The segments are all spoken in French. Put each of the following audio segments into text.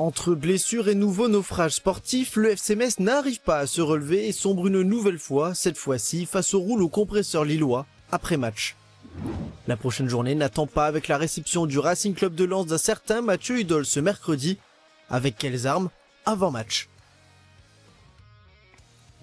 Entre blessures et nouveaux naufrages sportifs, le FC Metz n'arrive pas à se relever et sombre une nouvelle fois, cette fois-ci face au rouleau compresseur lillois, après match. La prochaine journée n'attend pas avec la réception du Racing Club de Lens d'un certain Mathieu Hudol ce mercredi. Avec quelles armes avant match?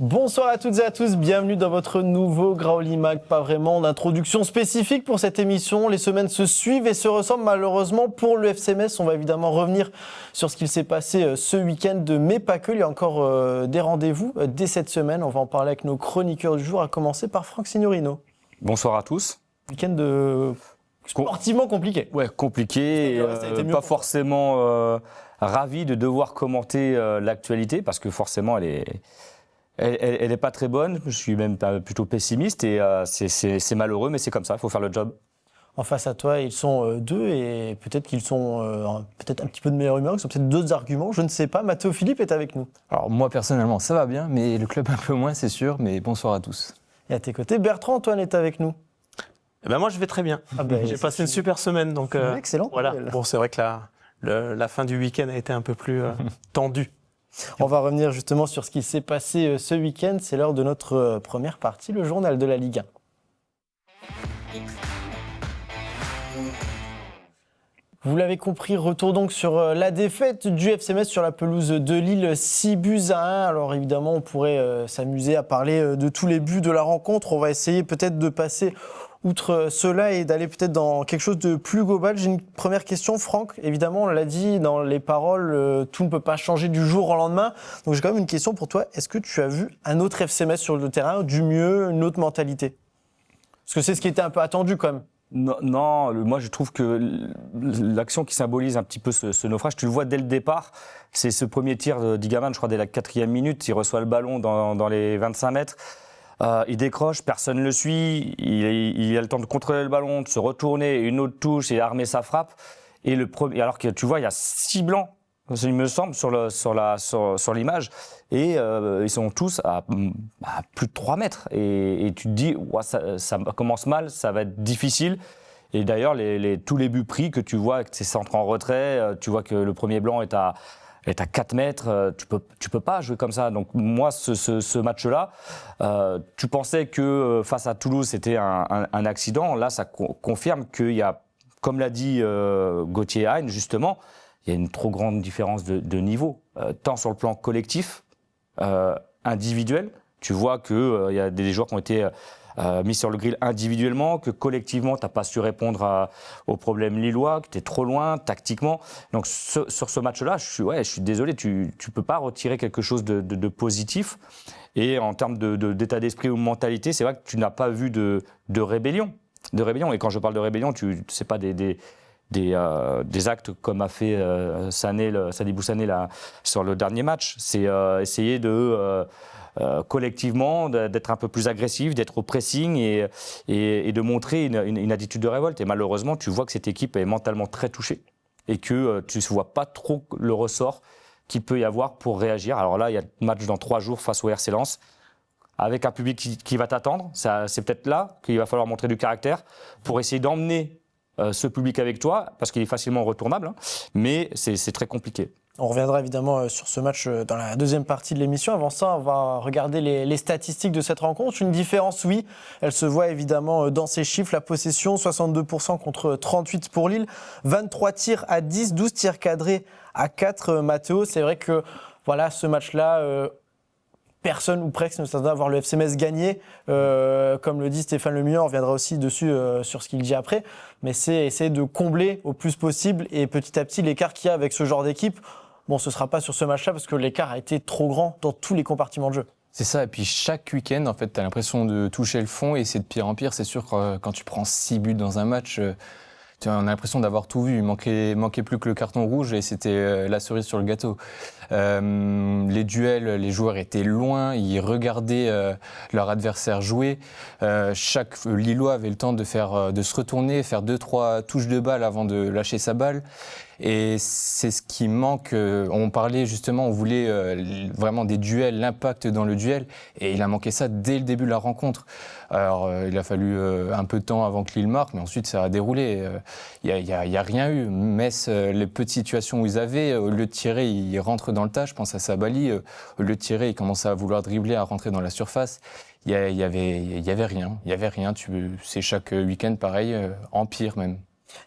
Bonsoir à toutes et à tous, bienvenue dans votre nouveau Graoli Mag. Pas vraiment d'introduction spécifique pour cette émission, les semaines se suivent et se ressemblent malheureusement pour le FC Metz. On va évidemment revenir sur ce qu'il s'est passé ce week-end, mais pas que, il y a encore des rendez-vous dès cette semaine. On va en parler avec nos chroniqueurs du jour, à commencer par Franck Signorino. Bonsoir à tous. Week-end sportivement compliqué. Ouais, compliqué, pas forcément ravi de devoir commenter l'actualité parce que forcément elle est pas très bonne, je suis même plutôt pessimiste et c'est malheureux mais c'est comme ça, il faut faire le job. En face à toi, ils sont deux et peut-être qu'ils sont peut-être un petit peu de meilleure humeur, ils ont peut-être d'autres arguments, je ne sais pas. Mathéo Philippe est avec nous. Alors moi personnellement ça va bien, mais le club un peu moins c'est sûr, mais bonsoir à tous. Et à tes côtés, Bertrand Antoine est avec nous. Eh ben moi je vais très bien. J'ai passé une super semaine donc excellent. Voilà. Bon, c'est vrai que la fin du week-end a été un peu plus tendue. On va revenir justement sur ce qui s'est passé ce week-end. C'est l'heure de notre première partie, le journal de la Ligue 1. Vous l'avez compris, retour donc sur la défaite du FC Metz sur la pelouse de Lille, 6-1. Alors évidemment, on pourrait s'amuser à parler de tous les buts de la rencontre. On va essayer peut-être de passer outre cela et d'aller peut-être dans quelque chose de plus global. J'ai une première question, Franck. Évidemment, on l'a dit dans les paroles, tout ne peut pas changer du jour au lendemain. Donc j'ai quand même une question pour toi. Est-ce que tu as vu un autre FC Metz sur le terrain, du mieux, une autre mentalité? Parce que c'est ce qui était un peu attendu quand même. Non, moi je trouve que l'action qui symbolise un petit peu ce naufrage, tu le vois dès le départ, c'est ce premier tir d'Igaman, je crois dès la 4e minute, il reçoit le ballon dans les 25 mètres. Il décroche, personne ne le suit, il a le temps de contrôler le ballon, de se retourner, une autre touche et armer sa frappe. Et alors que tu vois, il y a 6 blancs, il me semble, sur l'image, et ils sont tous à plus de 3 mètres. Et tu te dis, ouais, ça commence mal, ça va être difficile. Et d'ailleurs, tous les buts pris que tu vois avec ces centres en retrait, tu vois que le premier blanc est à 4 mètres, tu peux pas jouer comme ça. Donc moi, ce match-là, tu pensais que face à Toulouse, c'était un accident. Là, ça confirme qu'il y a, comme l'a dit Gauthier Hein, justement, il y a une trop grande différence de niveau, tant sur le plan collectif, individuel. Tu vois qu'il y a des joueurs qui ont été mis sur le grill individuellement, que collectivement, tu n'as pas su répondre aux problèmes lillois, que tu es trop loin tactiquement. Donc sur ce match-là, je suis désolé, tu ne peux pas retirer quelque chose de positif. Et en termes d'état d'esprit ou de mentalité, c'est vrai que tu n'as pas vu de rébellion. Et quand je parle de rébellion, ce n'est pas des actes comme a fait Sadibou Sané là, sur le dernier match. C'est essayer de... collectivement, d'être un peu plus agressif, d'être au pressing et de montrer une attitude de révolte. Et malheureusement, tu vois que cette équipe est mentalement très touchée et que tu ne vois pas trop le ressort qu'il peut y avoir pour réagir. Alors là, il y a le match dans 3 jours face au RC Lens, avec un public qui va t'attendre. C'est peut-être là qu'il va falloir montrer du caractère pour essayer d'emmener ce public avec toi, parce qu'il est facilement retournable, hein, mais c'est très compliqué. On reviendra évidemment sur ce match dans la deuxième partie de l'émission. Avant ça, on va regarder les statistiques de cette rencontre. Une différence, oui, elle se voit évidemment dans ces chiffres. La possession, 62% contre 38% pour Lille. 23 tirs à 10, 12 tirs cadrés à 4. Mathéo, c'est vrai que voilà, ce match-là, personne ou presque ne s'attendait à voir le FC Metz gagner. Comme le dit Stéphane Lemillon, on reviendra aussi dessus sur ce qu'il dit après. Mais c'est essayer de combler au plus possible et petit à petit l'écart qu'il y a avec ce genre d'équipe. Bon, ce ne sera pas sur ce match-là parce que l'écart a été trop grand dans tous les compartiments de jeu. C'est ça, et puis chaque week-end, en fait, tu as l'impression de toucher le fond et c'est de pire en pire. C'est sûr que quand tu prends 6 buts dans un match, on a l'impression d'avoir tout vu. Il manquait plus que le carton rouge et c'était la cerise sur le gâteau. Les duels, les joueurs étaient loin, ils regardaient leur adversaire jouer. Chaque Lillois avait le temps de se retourner, faire 2-3 touches de balle avant de lâcher sa balle. Et c'est ce qui manque. On parlait justement, on voulait vraiment des duels, l'impact dans le duel. Et il a manqué ça dès le début de la rencontre. Alors, il a fallu un peu de temps avant que Lille marque, mais ensuite, ça a déroulé. Il n'y a rien eu. Metz, les petites situations où ils avaient, au lieu de tirer, ils rentrent dans le tas. Je pense à Sabali. Au lieu de tirer, ils commencent à vouloir dribbler, à rentrer dans la surface. Il y avait rien. Il y avait rien. C'est chaque week-end pareil, en pire même.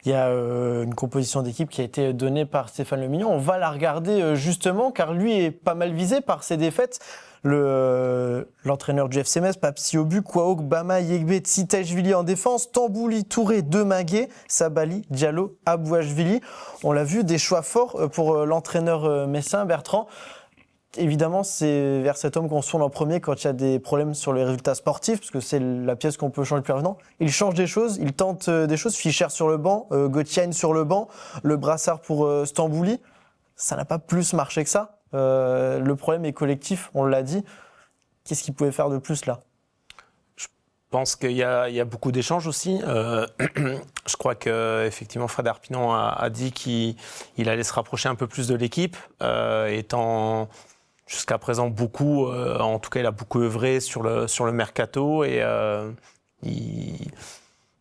Il y a une composition d'équipe qui a été donnée par Stéphane Le Mignon. On va la regarder justement, car lui est pas mal visé par ses défaites. L'entraîneur du FC Metz, Papsi au but, Kouaok, Bama, Yegbe, Tsitashvili en défense, Tambouli, Touré, Demagué, Sabali, Diallo, Abouachvili. On l'a vu, des choix forts pour l'entraîneur messin, Bertrand. Évidemment, c'est vers cet homme qu'on se tourne en premier quand il y a des problèmes sur les résultats sportifs, parce que c'est la pièce qu'on peut changer le plus rapidement. Il change des choses, il tente des choses. Fischer sur le banc, Gauthier sur le banc, le brassard pour Stambouli. Ça n'a pas plus marché que ça. Le problème est collectif, on l'a dit. Qu'est-ce qu'il pouvait faire de plus là ? Je pense qu'il y a beaucoup d'échanges aussi. Je crois qu'effectivement, Fred Arpinon a dit qu'il allait se rapprocher un peu plus de l'équipe, étant jusqu'à présent beaucoup, en tout cas, il a beaucoup œuvré sur le mercato.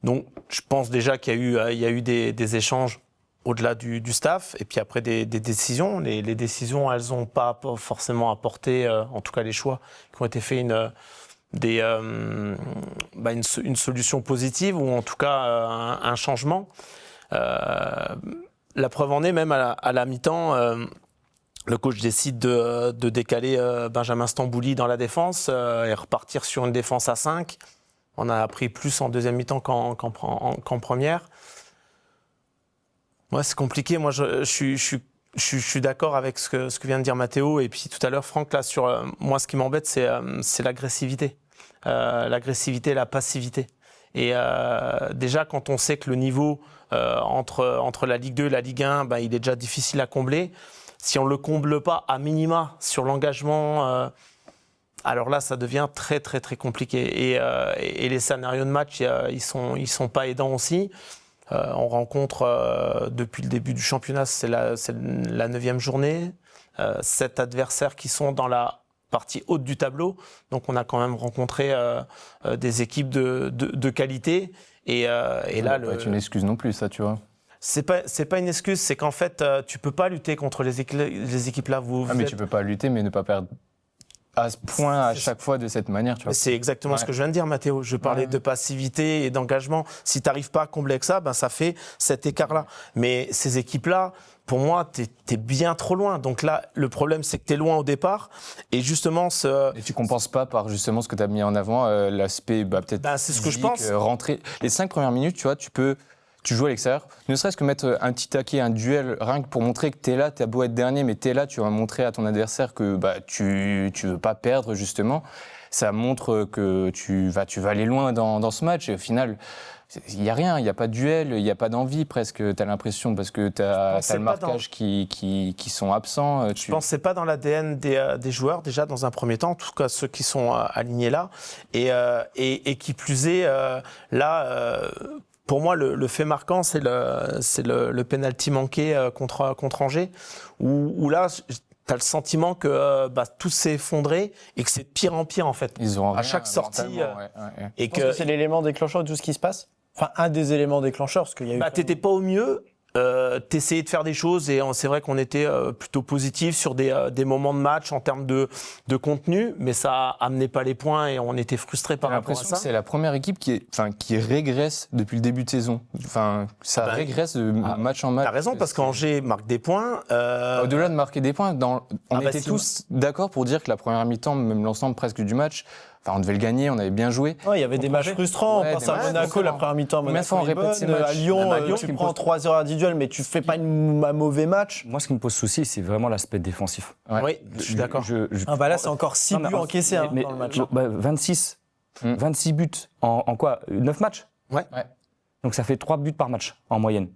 Donc, je pense déjà qu'il y a eu des échanges au-delà du staff, et puis après des décisions. Les décisions, elles n'ont pas forcément apporté, en tout cas les choix qui ont été faits, une solution positive, ou en tout cas un changement. La preuve en est, même à la mi-temps, le coach décide de décaler Benjamin Stambouli dans la défense et repartir sur une défense à 5. On a appris plus en deuxième mi-temps qu'en première. Ouais, c'est compliqué. Moi, je suis d'accord avec ce que vient de dire Mathéo. Et puis tout à l'heure, Franck, là, moi, ce qui m'embête, c'est l'agressivité. L'agressivité, la passivité. Et déjà, quand on sait que le niveau entre la Ligue 2 et la Ligue 1, il est déjà difficile à combler. Si on ne le comble pas à minima sur l'engagement, alors là, ça devient très, très, très compliqué. Et les scénarios de match, ils sont pas aidants aussi. On rencontre, depuis le début du championnat, c'est la 9e journée, 7 adversaires qui sont dans la partie haute du tableau. Donc on a quand même rencontré des équipes de qualité. Et là, ça peut être une excuse non plus, ça, tu vois. C'est pas une excuse, c'est qu'en fait, tu peux pas lutter contre les équipes là. Mais tu peux pas lutter, mais ne pas perdre à ce point à chaque fois de cette manière, tu vois. C'est exactement ce que je viens de dire, Mathéo. Je parlais de passivité et d'engagement. Si tu n'arrives pas à combler avec ça, ça fait cet écart-là. Mais ces équipes-là, pour moi, t'es bien trop loin. Donc là, le problème, c'est que t'es loin au départ. Et justement, Et tu compenses pas par justement ce que tu as mis en avant, l'aspect peut-être c'est ce physique, que je pense. Rentrer. Les 5 premières minutes, tu vois, tu joues à l'extérieur, ne serait-ce que mettre un petit taquet, un duel, rien que pour montrer que t'es là, t'as beau être dernier, mais t'es là, tu vas montrer à ton adversaire que tu veux pas perdre, justement. Ça montre que tu vas aller loin dans ce match, et au final, il n'y a rien, il n'y a pas de duel, il n'y a pas d'envie presque, t'as l'impression, parce que t'as le marquage qui sont absents. Je pense que c'est pas dans l'ADN des joueurs, déjà, dans un premier temps, en tout cas ceux qui sont alignés là, et qui plus est, là... Pour moi, le fait marquant, c'est le penalty manqué contre Angers, où là, tu as le sentiment que tout s'est effondré et que c'est de pire en pire, en fait. Ils ont à chaque sortie. Et que c'est l'élément déclencheur de tout ce qui se passe ? Enfin, un des éléments déclencheurs, parce qu'il y a eu... t'étais pas au mieux. T'essayais de faire des choses et c'est vrai qu'on était plutôt positif sur des moments de match en termes de contenu, mais ça amenait pas les points et on était frustrés par rapport à ça. J'ai l'impression que c'est la première équipe qui régresse depuis le début de saison. Enfin, ça régresse de match en match. T'as raison, parce qu'Angers marque des points. Au-delà de marquer des points, on était tous d'accord pour dire que la première mi-temps, même l'ensemble presque du match, on devait le gagner, on avait bien joué. Il y avait des matchs frustrants. On pense à Monaco, la première mi-temps. Monaco, on répète ces matchs. À Lyon, tu prends 3 heures individuelles, mais tu fais pas un mauvais match. Moi, ce qui me pose souci, c'est vraiment l'aspect défensif. Oui, je suis d'accord. Là, c'est encore 6 buts encaissés dans le match. 26 buts en quoi 9 matchs. Ouais. Donc ça fait 3 buts par match en moyenne.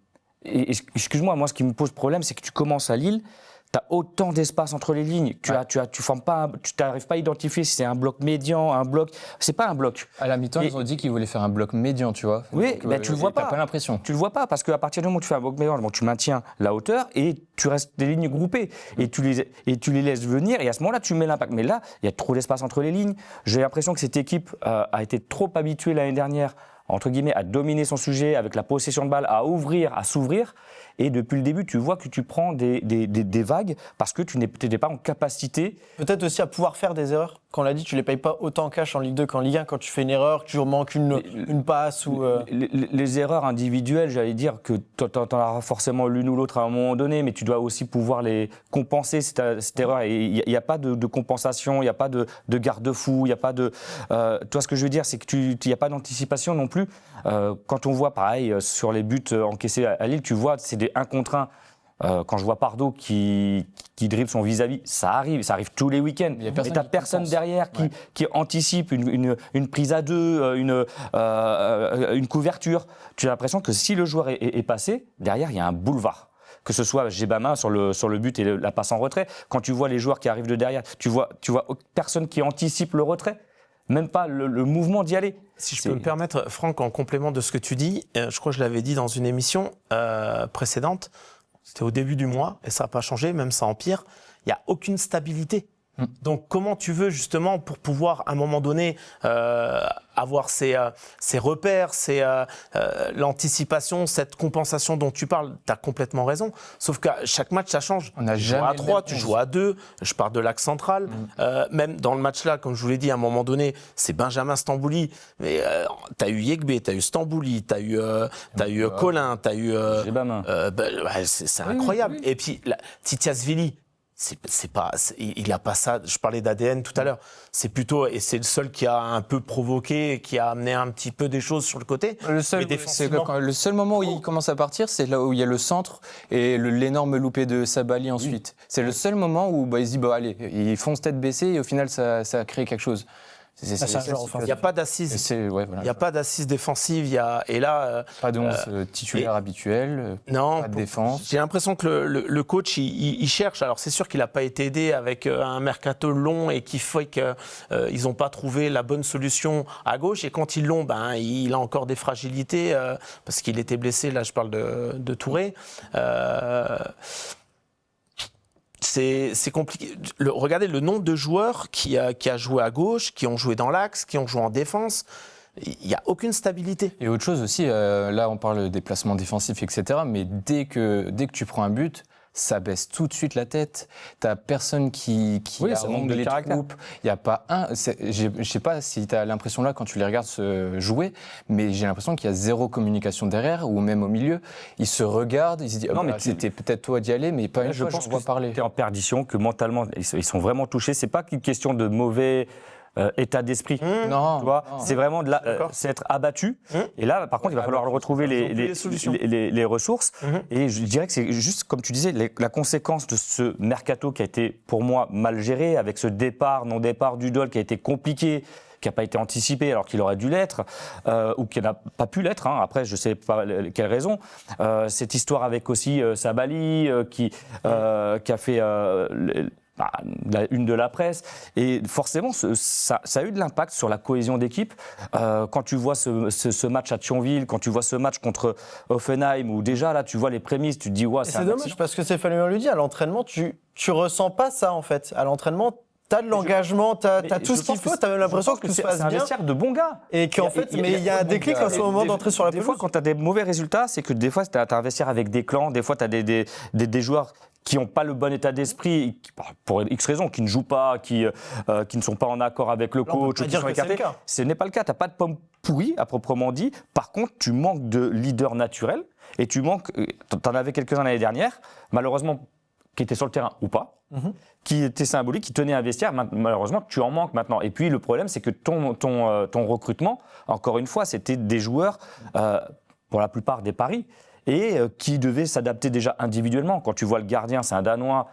excuse-moi, moi, ce qui me pose problème, c'est que tu commences à Lille, tu as autant d'espace entre les lignes, tu n'arrives pas à identifier si c'est un bloc médian, un bloc. C'est pas un bloc. À la mi-temps, ils ont dit qu'ils voulaient faire un bloc médian, tu vois. Oui, mais tu le vois pas. T'as pas l'impression. Tu le vois pas parce qu'à partir du moment où tu fais un bloc médian, bon, tu maintiens la hauteur et tu restes des lignes groupées et tu les laisses venir et à ce moment-là tu mets l'impact. Mais là, il y a trop d'espace entre les lignes. J'ai l'impression que cette équipe a été trop habituée l'année dernière, entre guillemets, à dominer son sujet avec la possession de balle, à ouvrir, à s'ouvrir. Et depuis le début, tu vois que tu prends des vagues parce que tu n'étais pas en capacité. Peut-être aussi à pouvoir faire des erreurs. Quand on l'a dit, tu ne les payes pas autant en cash en Ligue 2 qu'en Ligue 1. Quand tu fais une erreur, tu manques une passe ou... Les erreurs individuelles, j'allais dire que tu en auras forcément l'une ou l'autre à un moment donné, mais tu dois aussi pouvoir les compenser, cette erreur. Et il n'y a pas de compensation, il n'y a pas de garde-fou, il n'y a pas de... toi, ce que je veux dire, c'est qu'il n'y a pas d'anticipation non plus. Quand on voit, pareil, sur les buts encaissés à Lille, tu vois, c'est des 1 contre 1. Quand je vois Pardo qui dribble son vis-à-vis, ça arrive tous les week-ends. Et t'as personne derrière qui anticipe une prise à deux, une couverture. Tu as l'impression que si le joueur est passé, derrière il y a un boulevard. Que ce soit Djebama sur le but et la passe en retrait. Quand tu vois les joueurs qui arrivent de derrière, tu vois personne qui anticipe le retrait. Même pas le mouvement d'y aller. Si je peux me permettre, Franck, en complément de ce que tu dis, je crois que je l'avais dit dans une émission précédente, c'était au début du mois, et ça n'a pas changé, même ça empire, il n'y a aucune stabilité. Donc comment tu veux justement pour pouvoir à un moment donné avoir ces repères, l'anticipation, cette compensation dont tu parles, tu as complètement raison. Sauf qu'à chaque match ça change. Tu joues à 3, tu joues à 2, je pars de l'axe central. Même dans le match là, comme je vous l'ai dit, à un moment donné, c'est Benjamin Stambouli. Mais tu as eu Yegbe, tu as eu Stambouli, tu as eu Colin, tu as eu... c'est incroyable. Et puis Titiasvili, il a pas ça. Je parlais d'ADN tout à l'heure. C'est plutôt, et c'est le seul qui a un peu provoqué, qui a amené un petit peu des choses sur le côté. Le seul moment où il commence à partir, c'est là où il y a le centre et l'énorme loupé de Sabali ensuite. C'est le seul moment où il se dit allez, ils foncent tête baissée et au final ça a créé quelque chose. Il n'y a pas d'assises. Il n'y a pas d'assises défensives. Et là, pas de 11 titulaire habituel. Non. Pas de défense. J'ai l'impression que le coach, il cherche. Alors c'est sûr qu'il n'a pas été aidé avec un mercato long et qui fait qu'ils n'ont pas trouvé la bonne solution à gauche. Et quand ils l'ont, il a encore des fragilités parce qu'il était blessé. Là, je parle de Touré. C'est compliqué. Regardez le nombre de joueurs qui a joué à gauche, qui ont joué dans l'axe, qui ont joué en défense. Il n'y a aucune stabilité. Et autre chose aussi, là on parle des placements défensifs, etc. Mais dès que tu prends un but, ça baisse tout de suite la tête. T'as personne qui harangue les troupes. Il y a pas un. Je sais pas si t'as l'impression là quand tu les regardes se jouer, mais j'ai l'impression qu'il y a zéro communication derrière ou même au milieu. Ils se regardent, ils se disent c'était peut-être toi d'y aller, mais pas une fois. Je pense qu'on va parler. T'es en perdition, que mentalement ils sont vraiment touchés. C'est pas qu'une question de mauvais état d'esprit. Non, tu vois, c'est vraiment c'est être abattu. Et là, par contre, il va falloir retrouver les ressources. Et je dirais que c'est juste, comme tu disais, la conséquence de ce mercato qui a été, pour moi, mal géré, avec ce non-départ d'Udol qui a été compliqué, qui n'a pas été anticipé alors qu'il aurait dû l'être, ou qui n'a pas pu l'être. Après, je ne sais pas quelle raison. Cette histoire avec aussi Sabali, qui a fait... une de la presse, et forcément ça a eu de l'impact sur la cohésion d'équipe. Quand tu vois ce match à Thionville, quand tu vois ce match contre Hoffenheim, où déjà là tu vois les prémices, tu te dis c'est dommage parce que Stéphane lui dit, à l'entraînement tu ressens pas ça en fait. À l'entraînement t'as de l'engagement, t'as tout ce qu'il faut, t'as même l'impression que tout se passe bien. C'est un vestiaire de bons gars. Et qu'en fait, mais il y a un déclic à ce moment d'entrer sur la pelouse. Des fois, quand t'as des mauvais résultats, c'est que des fois t'as un vestiaire avec des clans, des fois t'as des joueurs qui n'ont pas le bon état d'esprit, pour X raisons, qui ne jouent pas, qui ne sont pas en accord avec le coach, qui sont écartés. Ce n'est pas le cas. Tu n'as pas de pomme pourrie, à proprement dit. Par contre, tu manques de leader naturel. Et tu en avais quelques-uns l'année dernière, malheureusement, qui étaient sur le terrain ou pas, qui étaient symboliques, qui tenaient un vestiaire. Malheureusement, tu en manques maintenant. Et puis, le problème, c'est que ton recrutement, encore une fois, c'était des joueurs, pour la plupart des paris, et qui devait s'adapter déjà individuellement. Quand tu vois le gardien, c'est un Danois,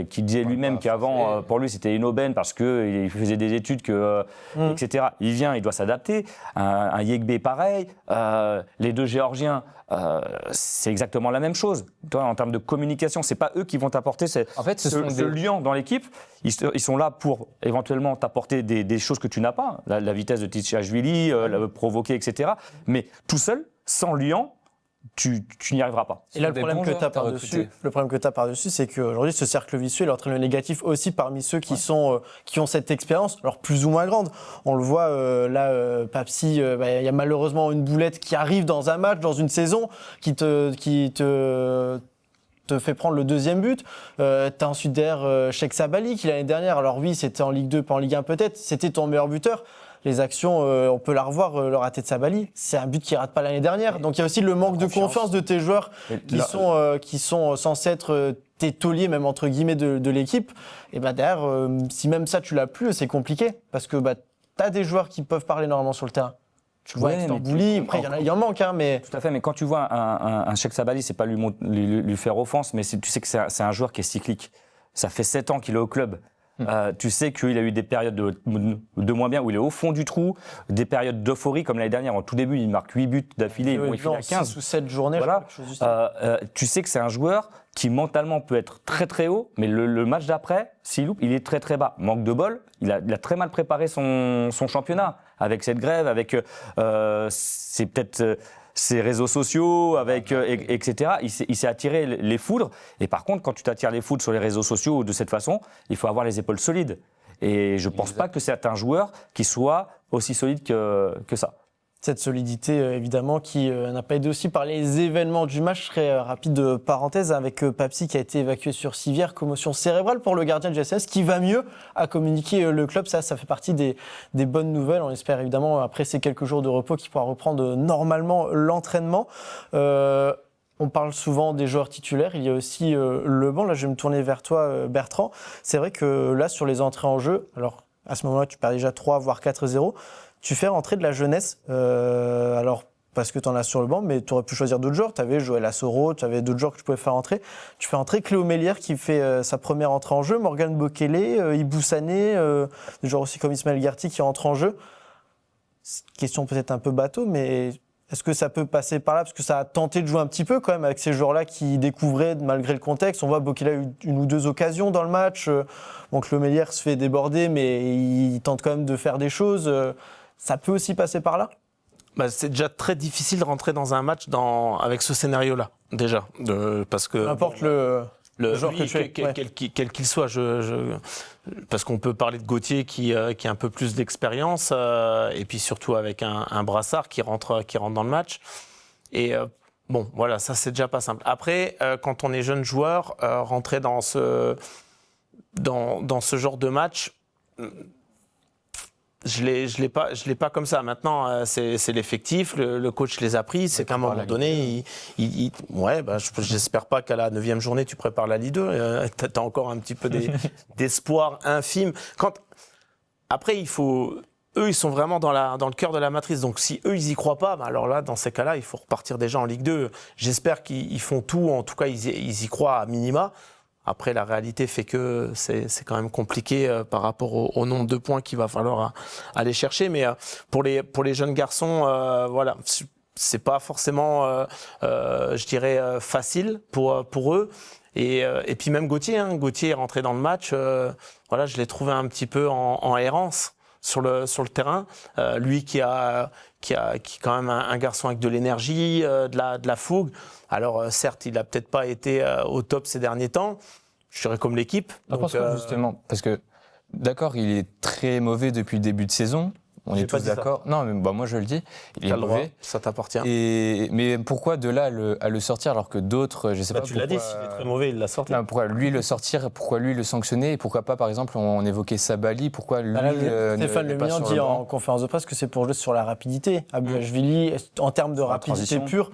qui disait lui-même qu'avant, pour lui, c'était une aubaine parce qu'il faisait des études, etc. Il vient, il doit s'adapter. Un Yegbe pareil. Les deux Géorgiens, c'est exactement la même chose. Toi, en termes de communication, c'est pas eux qui vont t'apporter ce lien dans l'équipe. Ils sont là pour éventuellement t'apporter des choses que tu n'as pas. La vitesse de Tchatchvili, la provoquer, etc. Mais tout seul, sans lien, tu n'y arriveras pas. Et là, le problème que tu as par-dessus, c'est qu'aujourd'hui, ce cercle vicieux, il entraîne le négatif aussi parmi ceux qui ont cette expérience, alors plus ou moins grande. On le voit, Papsi, il y a malheureusement une boulette qui arrive dans un match, dans une saison, qui te fait prendre le deuxième but. T'as ensuite derrière Cheikh Sabali, qui l'année dernière, alors oui, c'était en Ligue 2, pas en Ligue 1 peut-être, c'était ton meilleur buteur. Les actions, on peut la revoir, le raté de Sabali, c'est un but qu'il rate pas l'année dernière. Donc il y a aussi le manque de confiance de tes joueurs qui sont censés être tes tauliers, même entre guillemets, de l'équipe. Et derrière, si même ça tu l'as plus, c'est compliqué parce que t'as des joueurs qui peuvent parler normalement sur le terrain. Tu vois, Stambouli, après il y en manque, mais... Tout à fait, mais quand tu vois un Cheikh Sabali, c'est pas lui faire offense, mais tu sais que c'est un joueur qui est cyclique. Ça fait 7 ans qu'il est au club. Tu sais qu'il a eu des périodes de moins bien où il est au fond du trou, des périodes d'euphorie comme l'année dernière. En tout début, il marque 8 buts d'affilée, il finit à 15. 6 ou 7 journées, voilà. Tu sais que c'est un joueur qui mentalement peut être très très haut, mais le match d'après, s'il loupe, il est très très bas. Manque de bol, il a très mal préparé son championnat avec cette grève, avec c'est peut-être... ses réseaux sociaux, etc. Il s'est attiré les foudres. Et par contre, quand tu t'attires les foudres sur les réseaux sociaux de cette façon, il faut avoir les épaules solides. Et je ne pense pas que c'est un joueur qui soit aussi solide que ça. Cette solidité, évidemment, qui n'a pas aidé aussi par les événements du match. Je serais rapide parenthèse avec Papsi qui a été évacué sur civière, commotion cérébrale pour le gardien du GSS, qui va mieux à communiquer le club. Ça fait partie des bonnes nouvelles. On espère évidemment, après ces quelques jours de repos, qu'il pourra reprendre normalement l'entraînement. On parle souvent des joueurs titulaires. Il y a aussi le banc. Là, je vais me tourner vers toi, Bertrand. C'est vrai que là, sur les entrées en jeu, alors à ce moment-là, tu perds déjà 3 voire 4-0. Tu fais rentrer de la jeunesse, alors parce que tu en as sur le banc, mais tu aurais pu choisir d'autres joueurs. Tu avais Joël Assoro, tu avais d'autres joueurs que tu pouvais faire rentrer. Tu fais rentrer Cléo Mélière qui fait sa première entrée en jeu, Morgan Bokele, Ibou Sané, des joueurs aussi comme Ismaël Garti qui rentrent en jeu. Question peut-être un peu bateau, mais est-ce que ça peut passer par là? Parce que ça a tenté de jouer un petit peu quand même avec ces joueurs-là qui découvraient malgré le contexte. On voit Bokele a eu 1 ou 2 occasions dans le match. Cléo Mélière se fait déborder, mais il tente quand même de faire des choses. Ça peut aussi passer par là? C'est déjà très difficile de rentrer dans un match avec ce scénario-là, déjà. Parce que n'importe le joueur que tu es. Quel qu'il soit. Parce qu'on peut parler de Gauthier qui a un peu plus d'expérience, et puis surtout avec un Brassard qui rentre dans le match. Et voilà, ça c'est déjà pas simple. Après, quand on est jeune joueur, rentrer dans ce genre de match... Je l'ai pas comme ça. Maintenant, c'est l'effectif, le coach les a pris. C'est qu'à un moment donné, j'espère pas qu'à la 9e journée, tu prépares la Ligue 2. T'as encore un petit peu d'espoir infime. Après, eux, ils sont vraiment dans le cœur de la matrice. Donc, si eux, ils y croient pas, alors là, dans ces cas-là, il faut repartir déjà en Ligue 2. J'espère qu'ils font tout. En tout cas, ils y croient à minima. Après, la réalité fait que c'est quand même compliqué par rapport au nombre de points qu'il va falloir aller chercher. Mais pour les jeunes garçons, voilà, c'est pas forcément, je dirais, facile pour eux. Et puis même Gauthier est rentré dans le match. Voilà, je l'ai trouvé un petit peu en errance sur le terrain. Lui qui est quand même un garçon avec de l'énergie, de la fougue. Alors certes, il a peut-être pas été au top ces derniers temps. Je dirais comme l'équipe. Justement, parce que d'accord, il est très mauvais depuis le début de saison. On est tous d'accord. Non, mais moi je le dis. Il est mauvais. Ça t'appartient. Mais pourquoi de là à le sortir alors que d'autres, je sais pas. Tu l'as dit, s'il est très mauvais, il l'a sorti. Non, pourquoi lui le sortir? Pourquoi lui le sanctionner? Et pourquoi pas, par exemple, on évoquait Sabali? Pourquoi lui Stéphane Le Mian dit en conférence de presse que c'est pour jouer sur la rapidité. Abouachvili, en termes de rapidité pure,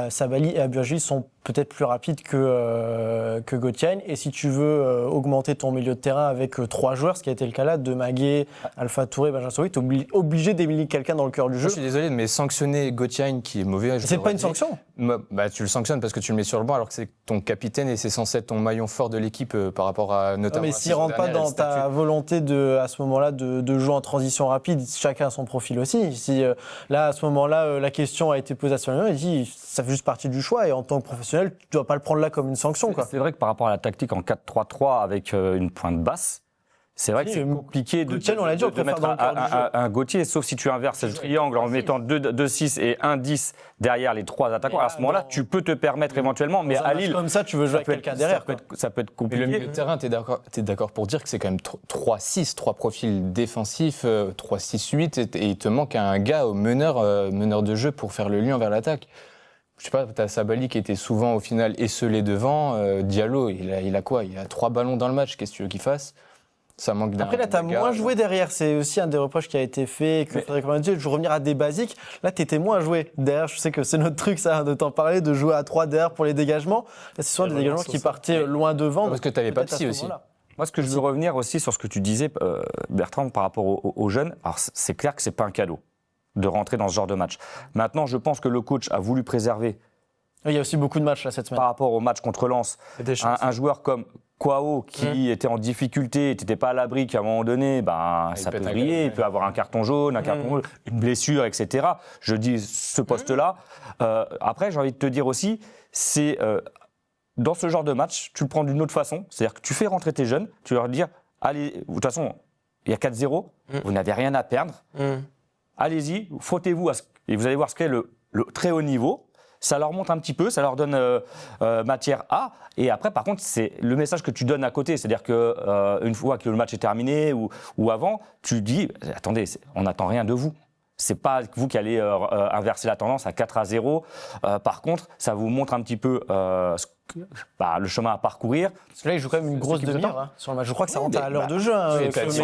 Sabali et Abouachvili sont peut-être plus rapides que Gauthier. Et si tu veux augmenter ton milieu de terrain avec 3 joueurs, ce qui a été le cas là, Demagué, Alpha Touré, Benjamin Sori, obligé d'éliminer quelqu'un dans le cœur du jeu. Je suis désolé, mais sanctionner Gauthier qui est mauvais. C'est pas une sanction. Bah, tu le sanctionnes parce que tu le mets sur le banc alors que c'est ton capitaine et c'est censé être ton maillon fort de l'équipe par rapport à notamment. Mais s'il rentre pas dans ta volonté à ce moment-là de jouer en transition rapide, chacun a son profil aussi. Si là à ce moment-là la question a été posée à ce moment-là, il dit ça fait juste partie du choix et en tant que professionnel, tu dois pas le prendre là comme une sanction, quoi. C'est vrai que par rapport à la tactique en 4-3-3 avec une pointe basse, c'est vrai que c'est compliqué de mettre un Gauthier, sauf si tu inverses le triangle en mettant 2-6 et 1-10 derrière les 3 attaquants. À ce moment-là, tu peux te permettre éventuellement, mais à Lille, comme ça, tu veux jouer avec quelqu'un derrière. Ça peut être Mais compliqué. le milieu de terrain, t'es d'accord pour dire que c'est quand même 3-6, 3 profils défensifs, 3-6-8, et il te manque un gars au meneur de jeu pour faire le lien vers l'attaque. Je sais pas, t'as Sabali qui était souvent au final esselé devant, Diallo, il a quoi? Il a 3 ballons dans le match, qu'est-ce que tu veux qu'il fasse? Ça manque d'un. Après, là, tu as moins joué derrière. C'est aussi un des reproches qui a été fait. Que Frédéric m'a dit, je veux revenir à des basiques. Là, tu étais moins joué derrière. Je sais que c'est notre truc, ça, de t'en parler, de jouer à 3 derrière pour les dégagements. Là, c'est souvent des dégagements qui partaient loin devant. Parce que tu avais pas Psy aussi. Moi, ce que je veux revenir aussi sur ce que tu disais, Bertrand, par rapport aux jeunes. Alors, c'est clair que c'est pas un cadeau de rentrer dans ce genre de match. Maintenant, je pense que le coach a voulu préserver. Il y a aussi beaucoup de matchs là cette semaine. Par rapport au match contre Lens, un joueur comme Kwao qui était en difficulté, tu n'étais pas à l'abri qu'à un moment donné, ça peut vriller, il peut avoir un carton jaune, une blessure, etc. Je dis ce poste-là. Après, j'ai envie de te dire aussi, c'est dans ce genre de match, tu le prends d'une autre façon. C'est-à-dire que tu fais rentrer tes jeunes, tu leur dis, allez, de toute façon, il y a 4-0, vous n'avez rien à perdre. Allez-y, frottez-vous et vous allez voir ce qu'est le très haut niveau. Ça leur monte un petit peu, ça leur donne matière à. Et après, par contre, c'est le message que tu donnes à côté. C'est-à-dire qu'une fois que le match est terminé ou avant, tu dis attendez, on n'attend rien de vous. C'est pas vous qui allez inverser la tendance à 4-0. Par contre, ça vous montre un petit peu le chemin à parcourir. Parce que là, il joue quand même une grosse demi-heure sur le match. Je crois que ça rentre à l'heure de jeu.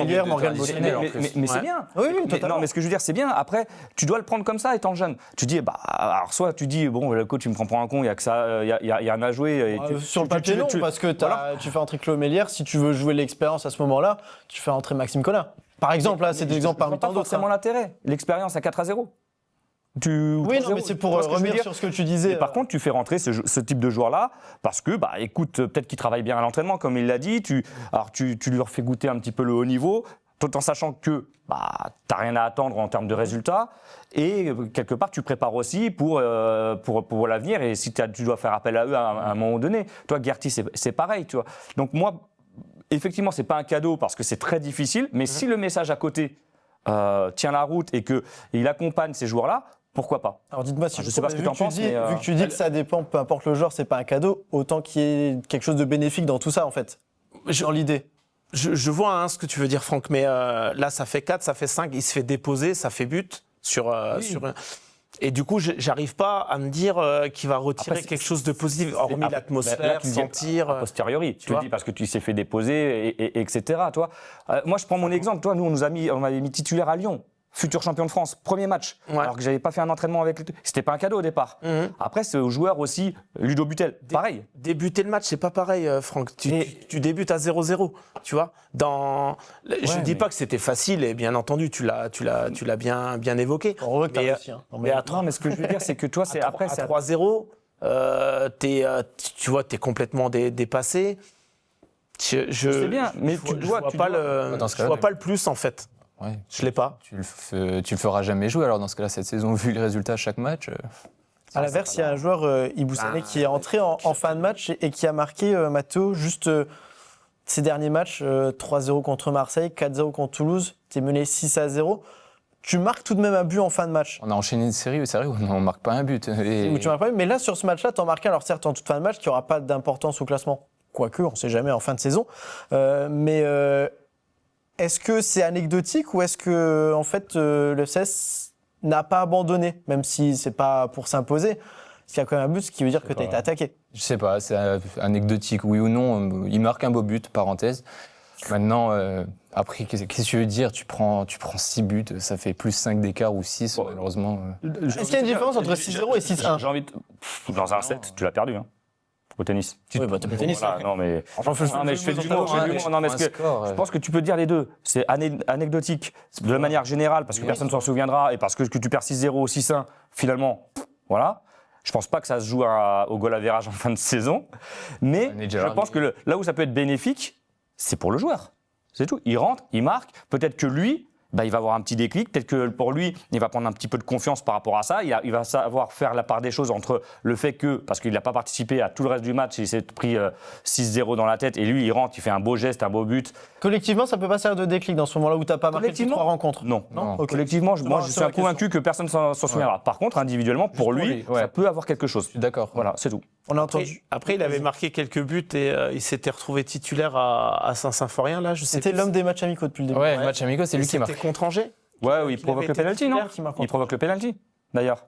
Meilleur, Morgan Bottineau. Mais c'est bien. Oui, totalement. Non, mais ce que je veux dire, c'est bien. Après, tu dois le prendre comme ça, étant jeune. Tu dis, alors soit tu dis, bon, le coach, il me prend pour un con, il y a que ça, il y a rien à jouer. Sur le papier, non, parce que tu fais entrer Chloé Mélière. Si tu veux jouer l'expérience à ce moment-là, tu fais entrer Maxime Collin. Par exemple, là, c'est des exemples parmi tant d'autres. C'est pas forcément l'intérêt. L'expérience à 4-0. Oui, non, mais c'est pour revenir sur ce que tu disais. Et par contre, tu fais rentrer ce type de joueur-là parce que, écoute, peut-être qu'il travaille bien à l'entraînement, comme il l'a dit. Tu lui refais goûter un petit peu le haut niveau, tout en sachant que t'as rien à attendre en termes de résultats. Et quelque part, tu prépares aussi pour l'avenir. Et si tu dois faire appel à eux à un moment donné, toi, Guerty, c'est pareil, tu vois. Donc moi, effectivement, c'est pas un cadeau parce que c'est très difficile. Mais si le message à côté tient la route et qu'il accompagne ces joueurs-là, pourquoi pas? Alors dites-moi si je sais pas ce que tu en penses. Vu que tu dis que ça dépend, peu importe le genre, c'est pas un cadeau, autant qu'il y ait quelque chose de bénéfique dans tout ça en fait. Dans l'idée. Je vois ce que tu veux dire, Franck, mais là ça fait 4, ça fait 5, il se fait déposer, ça fait but sur. Et du coup, j'arrive pas à me dire qu'il va retirer quelque chose de positif, hormis l'atmosphère, sentir. A posteriori, tu le dis parce que tu s'es fait déposer, etc. Toi, moi, je prends mon exemple. Toi, nous, on m'avait mis titulaire à Lyon. Futur champion de France, premier match, alors que j'avais pas fait un entraînement avec lui. C'était pas un cadeau au départ. Après, c'est aux joueurs aussi, Ludo Butel, pareil. Débuter le match, c'est pas pareil, Franck. Tu débutes à 0-0, tu vois. Je dis pas que c'était facile, et bien entendu, tu l'as bien évoqué. On revoit que t'as réussi. Mais ce que je veux dire, c'est que toi, c'est après, à 3-0, tu vois, t'es complètement dépassé. C'est bien, mais je vois pas le plus en fait. Ouais. Je l'ai pas. Tu le feras jamais jouer alors dans ce cas-là cette saison vu les résultats à chaque match. À l'inverse, il y a un joueur Iboussane qui est entré en fin de match et qui a marqué Mathéo juste ces derniers matchs 3-0 contre Marseille, 4-0 contre Toulouse. T'es mené 6-0. Tu marques tout de même un but en fin de match. On a enchaîné une série où on marque pas un but. Où tu marques pas, mais là sur ce match-là, t'en marques un. Alors certes en toute fin de match, qui aura pas d'importance au classement. Quoique, on sait jamais en fin de saison. Est-ce que c'est anecdotique ou est-ce que en fait le FCS n'a pas abandonné, même si c'est pas pour s'imposer? Parce qu'il y a quand même un but, ce qui veut dire que tu as été attaqué. Je sais pas, c'est anecdotique, oui ou non. Il marque un beau but, parenthèse. Maintenant, après, qu'est-ce que tu veux dire? Tu prends 6 buts, ça fait plus 5 d'écart ou 6, malheureusement. Est-ce qu'il y a une différence entre 6-0 et 6-1? J'ai envie de... Dans un set, tu l'as perdu. au tennis. Oui, bah, t'as le tennis. Voilà, non, mais je fais de l'humour. Non, mais je pense que tu peux dire les deux. C'est anecdotique, de la manière générale, parce que personne ne s'en souviendra, et parce que tu perds 6-0 ou 6-1, finalement, voilà. Je pense pas que ça se joue au goal average en fin de saison. Mais je pense que là où ça peut être bénéfique, c'est pour le joueur. C'est tout. Il rentre, il marque. Peut-être que lui, il va avoir un petit déclic. Peut-être que pour lui, il va prendre un petit peu de confiance par rapport à ça. Il va savoir faire la part des choses entre le fait que, parce qu'il n'a pas participé à tout le reste du match, il s'est pris 6-0 dans la tête, et lui, il rentre, il fait un beau geste, un beau but. Collectivement, ça peut pas servir de déclic dans ce moment-là où tu n'as pas marqué les 3 rencontres. Non. Okay. Collectivement, moi, je suis convaincu que personne ne s'en souviendra. Par contre, individuellement, pour lui, ça peut avoir quelque chose. Je suis d'accord. Voilà, c'est tout. On a entendu. Après, il avait marqué quelques buts et il s'était retrouvé titulaire à Saint-Symphorien. Là, je sais. C'était l'homme des matchs amicaux depuis le début. Ouais, match amical, c'est lui qui marque. C'était contre Angers. Ouais, il provoque le pénalty, non? Il provoque le pénalty, d'ailleurs.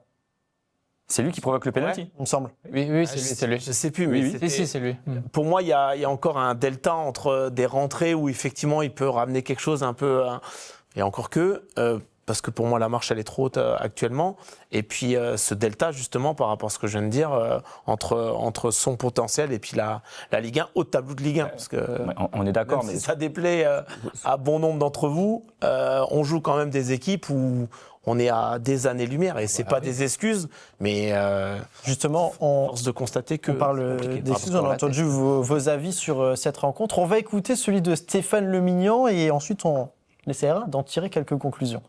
C'est lui qui provoque le pénalty, il me semble. Oui, c'est lui. Je sais plus, mais Si, c'est lui. Pour moi, il y a encore un delta entre des rentrées où effectivement il peut ramener quelque chose un peu. Et encore que, parce que pour moi la marche elle est trop haute actuellement. Et puis ce delta justement par rapport à ce que je viens de dire entre son potentiel et puis la Ligue 1 au tableau de Ligue 1. Parce que on est d'accord, mais si ça déplaît à bon nombre d'entre vous, on joue quand même des équipes où on est à des années-lumière et c'est pas des excuses, mais justement, force de constater que on parle d'excuses. On a entendu vos avis sur cette rencontre. On va écouter celui de Stéphane Lemignan et ensuite on essaiera d'en tirer quelques conclusions.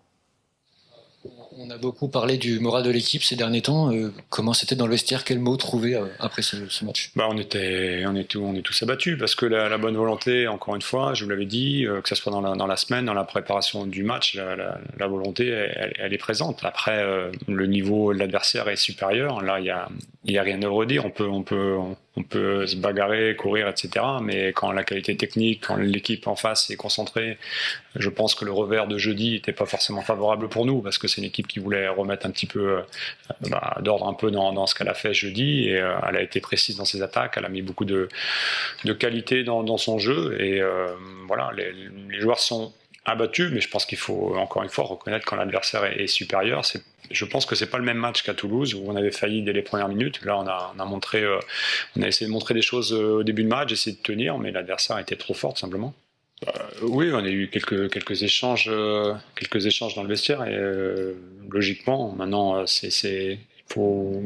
On a beaucoup parlé du moral de l'équipe ces derniers temps. Comment c'était dans le vestiaire? Quel mot trouver après ce match? On est tous abattus parce que la bonne volonté, encore une fois, je vous l'avais dit, que ce soit dans la semaine, dans la préparation du match, la volonté, elle est présente. Après, le niveau de l'adversaire est supérieur. Là, il y a rien à redire. On peut se bagarrer, courir, etc. Mais quand la qualité technique, quand l'équipe en face est concentrée, je pense que le revers de jeudi n'était pas forcément favorable pour nous parce que c'est une équipe qui voulait remettre un petit peu d'ordre un peu dans ce qu'elle a fait jeudi, et elle a été précise dans ses attaques, elle a mis beaucoup de qualité dans son jeu, et voilà, les joueurs sont abattus, mais je pense qu'il faut encore une fois reconnaître quand l'adversaire est supérieur. Je pense que c'est pas le même match qu'à Toulouse où on avait failli dès les premières minutes. Là, on a essayé de montrer des choses au début de match, essayé de tenir, mais l'adversaire était trop fort, tout simplement. Oui, on a eu quelques échanges dans le vestiaire, et logiquement, maintenant, il faut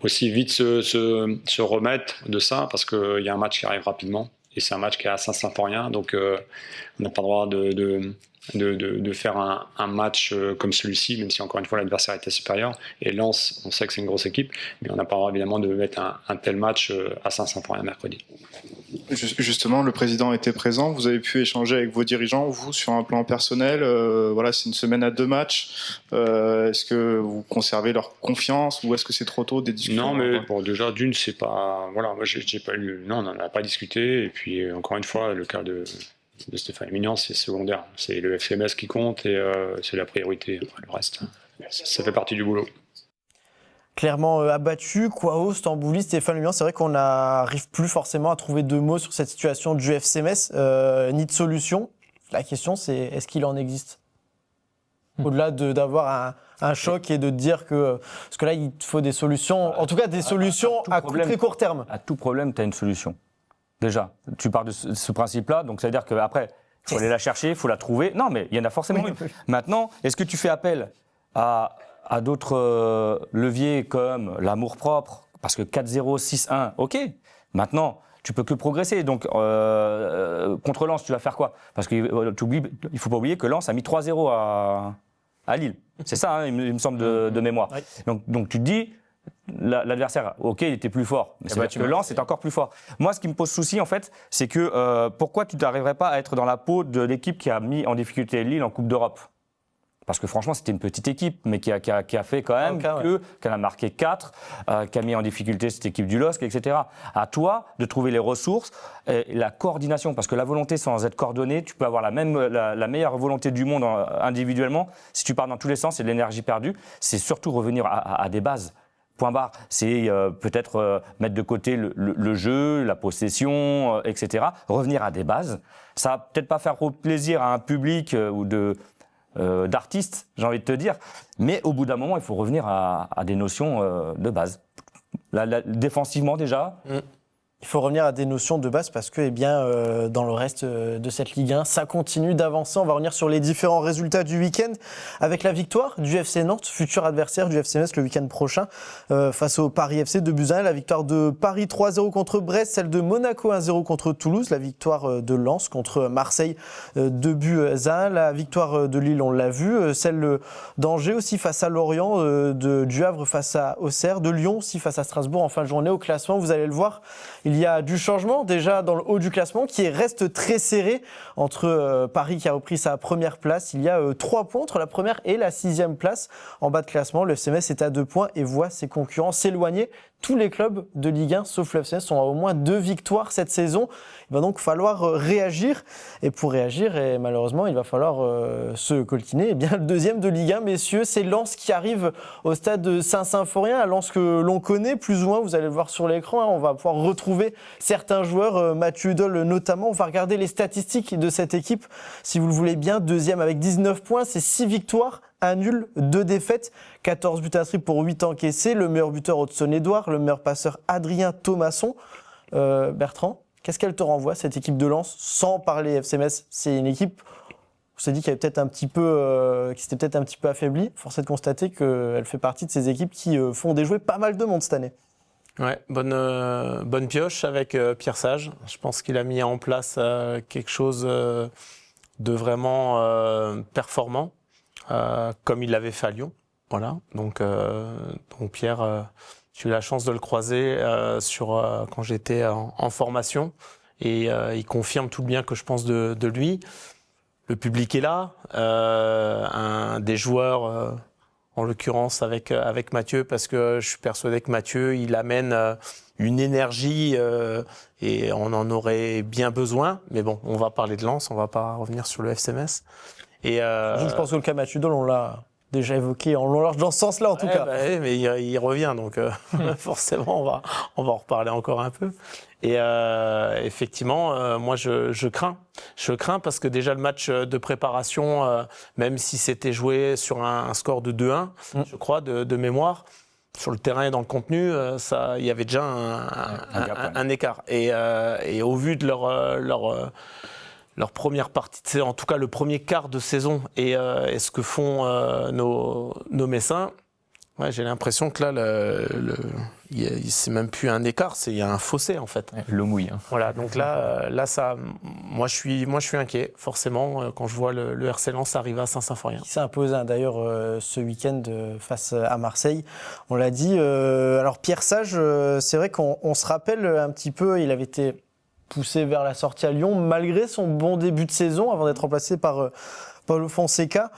aussi vite se remettre de ça parce qu'il y a un match qui arrive rapidement, et c'est un match qui est à Saint-Symphorien, donc on n'a pas le droit de faire un match comme celui-ci, même si encore une fois l'adversaire était supérieur. Et Lens, on sait que c'est une grosse équipe, mais on n'a pas le droit évidemment de mettre un tel match à Saint-Symphorien mercredi. Justement, le président était présent, vous avez pu échanger avec vos dirigeants, vous, sur un plan personnel. Voilà, c'est une semaine à 2 matchs. Est-ce que vous conservez leur confiance ou est-ce que c'est trop tôt des discussions? Non, mais déjà, d'une, c'est pas. Voilà, moi, j'ai pas eu. Non, on n'en a pas discuté. Et puis, encore une fois, le cas de Stéphane Lemignan, c'est secondaire. C'est le FCMS qui compte et c'est la priorité. Enfin, le reste, ça fait partie du boulot. Clairement abattu, Kouao, Stambouli, Stéphane Lemignan, c'est vrai qu'on n'arrive plus forcément à trouver 2 mots sur cette situation du FC Metz, ni de solution. La question, c'est est-ce qu'il en existe? Au-delà d'avoir un choc et de dire que... Parce que là, il faut des solutions, en tout cas des solutions à très court terme. À tout problème, tu as une solution. Déjà, tu pars de ce principe-là, donc ça veut dire qu'après, il faut aller la chercher, il faut la trouver. Non, mais il y en a forcément une. Maintenant, est-ce que tu fais appel à d'autres leviers comme l'amour-propre? Parce que 4-0, 6-1, ok. Maintenant, tu peux que progresser. Donc, contre Lens, tu vas faire quoi? Parce qu'il ne faut pas oublier que Lens a mis 3-0 à Lille. C'est ça, hein, il me semble, de mémoire. Oui. Donc, tu te dis... L'adversaire, ok, il était plus fort, mais c'est que Lens est encore plus fort. Moi, ce qui me pose souci, en fait, c'est que pourquoi tu n'arriverais pas à être dans la peau de l'équipe qui a mis en difficulté Lille en Coupe d'Europe? Parce que franchement, c'était une petite équipe, mais qui a fait quand même qu'elle a marqué 4, qui a mis en difficulté cette équipe du LOSC, etc. À toi de trouver les ressources, et la coordination, parce que la volonté sans être coordonnée, tu peux avoir la meilleure volonté du monde individuellement. Si tu pars dans tous les sens, c'est de l'énergie perdue. C'est surtout revenir à des bases. Point barre, c'est peut-être mettre de côté le jeu, la possession, etc. Revenir à des bases. Ça va peut-être pas faire plaisir à un public ou d'artistes, j'ai envie de te dire, mais au bout d'un moment, il faut revenir à des notions de base. Défensivement déjà, Il faut revenir à des notions de base parce que, dans le reste de cette Ligue 1, ça continue d'avancer. On va revenir sur les différents résultats du week-end avec la victoire du FC Nantes, futur adversaire du FC Metz le week-end prochain, face au Paris FC de Buzyn. La victoire de Paris 3-0 contre Brest, celle de Monaco 1-0 contre Toulouse, la victoire de Lens contre Marseille 2-1. La victoire de Lille, on l'a vu, celle d'Angers aussi face à Lorient, du Havre face à Auxerre, de Lyon aussi face à Strasbourg en fin de journée. Au classement, vous allez le voir, il y a du changement déjà dans le haut du classement qui reste très serré entre Paris qui a repris sa première place. Il y a 3 points entre la première et la 6e place. En bas de classement, le FC Metz est à 2 points et voit ses concurrents s'éloigner. Tous les clubs de Ligue 1, sauf le FC Metz, sont à au moins 2 victoires cette saison. Il va donc falloir réagir. Et pour réagir, et malheureusement, il va falloir se coltiner. Eh bien, le deuxième de Ligue 1, messieurs, c'est Lens qui arrive au stade de Saint-Symphorien. Un Lens que l'on connaît plus ou moins, vous allez le voir sur l'écran. On va pouvoir retrouver certains joueurs, Mathieu Hudol notamment. On va regarder les statistiques de cette équipe, si vous le voulez bien. Deuxième avec 19 points, c'est 6 victoires. 1 nul, 2 défaites, 14 buts inscrits pour 8 encaissés. Le meilleur buteur, Hudson-Edouard. Le meilleur passeur, Adrien Thomasson. Bertrand, qu'est-ce qu'elle te renvoie, cette équipe de Lens, sans parler FC Metz? C'est une équipe, on s'est dit qu'elle avait qui s'était peut-être un petit peu affaiblie. Force est de constater qu'elle fait partie de ces équipes qui font déjouer pas mal de monde cette année. Ouais, bonne pioche avec Pierre Sage. Je pense qu'il a mis en place quelque chose de vraiment performant. Comme il l'avait fait à Lyon, voilà. Donc Pierre, j'ai eu la chance de le croiser quand j'étais en formation, et il confirme tout le bien que je pense de lui. Le public est là, un des joueurs, en l'occurrence avec Mathieu, parce que je suis persuadé que Mathieu, il amène une énergie et on en aurait bien besoin. Mais bon, on va parler de Lens, on va pas revenir sur le FC Metz. Et je pense que le cas Mathieu Hudol, on l'a déjà évoqué en long large dans ce sens-là en tout cas. Oui, mais il revient, donc forcément on va en reparler encore un peu. Et effectivement, moi je crains parce que déjà le match de préparation, même si c'était joué sur un score de 2-1, je crois de mémoire, sur le terrain et dans le contenu, il y avait déjà un écart. Et au vu de leur première partie, c'est en tout cas le premier quart de saison, et ce que font nos Messins, ouais, j'ai l'impression que là, c'est même plus un écart, il y a un fossé en fait. L'eau mouille. Hein. Voilà, donc là, ça, moi je suis inquiet forcément quand je vois le RC Lens arriver à Saint-Symphorien. Qui s'est imposé d'ailleurs ce week-end face à Marseille. On l'a dit. Alors Pierre Sage, c'est vrai qu'on se rappelle un petit peu, il avait été poussé vers la sortie à Lyon, malgré son bon début de saison, avant d'être remplacé par Paulo Fonseca.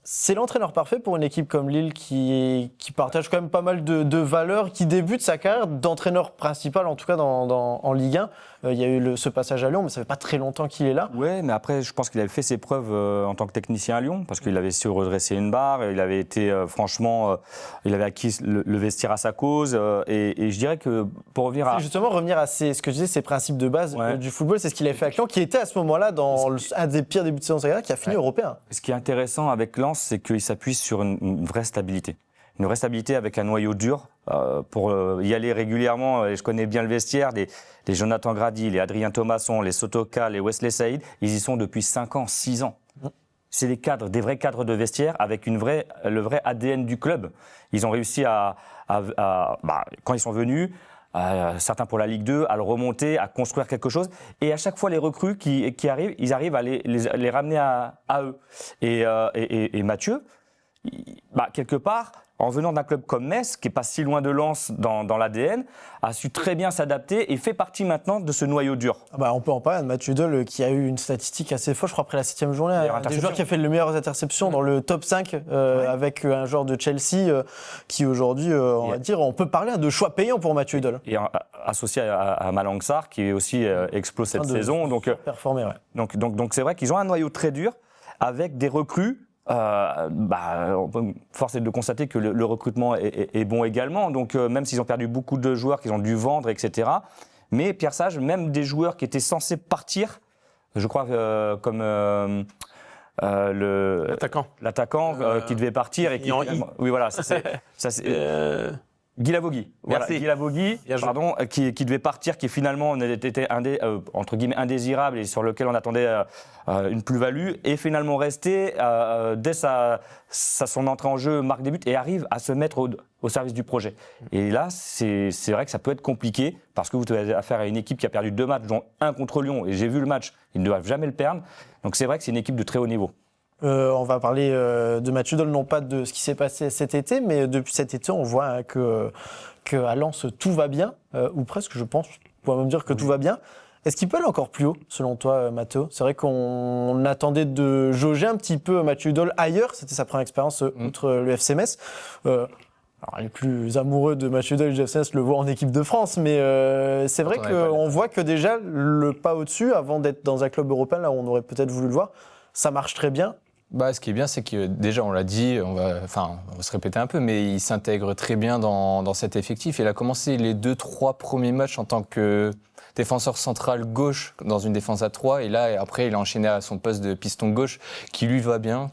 C'est l'entraîneur parfait pour une équipe comme Lille qui partage quand même pas mal de valeurs, qui débute sa carrière d'entraîneur principal, en tout cas en Ligue 1. Il y a eu ce passage à Lyon, mais ça fait pas très longtemps qu'il est là. Ouais, mais après, je pense qu'il avait fait ses preuves en tant que technicien à Lyon, parce qu'il avait su redresser une barre, il avait été franchement, il avait acquis le vestiaire à sa cause, et je dirais que pour revenir à... Justement, revenir à ce que je disais, ces principes de base du football, c'est ce qu'il avait fait à Lyon, qui était à ce moment-là dans un des pires débuts de saison de sa carrière, qui a fini européen. Ce qui est intéressant avec Lens, c'est qu'il s'appuie sur une vraie stabilité. Une vraie stabilité avec un noyau dur pour y aller régulièrement. Et je connais bien le vestiaire, les Jonathan Grady, les Adrien Thomasson, les Sotoka, les Wesley Saïd, ils y sont depuis 5 ans, 6 ans. C'est des cadres, des vrais cadres de vestiaire avec le vrai ADN du club. Ils ont réussi quand ils sont venus, certains pour la Ligue 2, à le remonter, à construire quelque chose. Et à chaque fois, les recrues qui arrivent, ils arrivent à les ramener à eux. Et Mathieu, quelque part, en venant d'un club comme Metz, qui n'est pas si loin de Lens dans l'ADN, a su très bien s'adapter et fait partie maintenant de ce noyau dur. On peut en parler de Mathieu Hudol, qui a eu une statistique assez folle, je crois, après la 7e journée. Un des joueurs qui a fait le meilleur interception dans le top 5, avec un joueur de Chelsea qui aujourd'hui, on peut parler de choix payant pour Mathieu Hudol. Et associé à Malang Sarr, qui aussi explose cette saison. Donc c'est vrai qu'ils ont un noyau très dur, avec des recrues. Force est de constater que le recrutement est bon également. Donc, même s'ils ont perdu beaucoup de joueurs qu'ils ont dû vendre, etc. Mais Pierre Sage, même des joueurs qui étaient censés partir, je crois comme l'attaquant qui devait partir et qui oui, voilà, Guilavogui. Voilà, Merci. Guilavogui, Bien joué. pardon, qui devait partir, qui finalement était entre guillemets indésirable et sur lequel on attendait une plus-value, et finalement resté dès son entrée en jeu, marque des buts et arrive à se mettre au service du projet. Et là, c'est vrai que ça peut être compliqué parce que vous avez affaire à une équipe qui a perdu 2 matchs, dont un contre Lyon, et j'ai vu le match, ils ne doivent jamais le perdre. Donc c'est vrai que c'est une équipe de très haut niveau. On va parler de Mathieu Doll, non pas de ce qui s'est passé cet été, mais depuis cet été, on voit hein, qu'à Lens, tout va bien, ou presque, je pense. On pourrait même dire que tout va bien. Est-ce qu'il peut aller encore plus haut, selon toi, Mathéo ? C'est vrai qu'on attendait de jauger un petit peu Mathieu Doll ailleurs. C'était sa première expérience outre le FC Metz. Alors, les plus amoureux de Mathieu Doll et du FC Metz le voient en équipe de France, mais c'est vrai qu'on voit que déjà, le pas au-dessus, avant d'être dans un club européen, là où on aurait peut-être voulu le voir, ça marche très bien. Bah, ce qui est bien, c'est que déjà, on l'a dit, on va se répéter un peu, mais il s'intègre très bien dans cet effectif. Il a commencé les 2-3 premiers matchs en tant que défenseur central gauche dans une défense à 3. Et là, après, il a enchaîné à son poste de piston gauche qui lui va bien,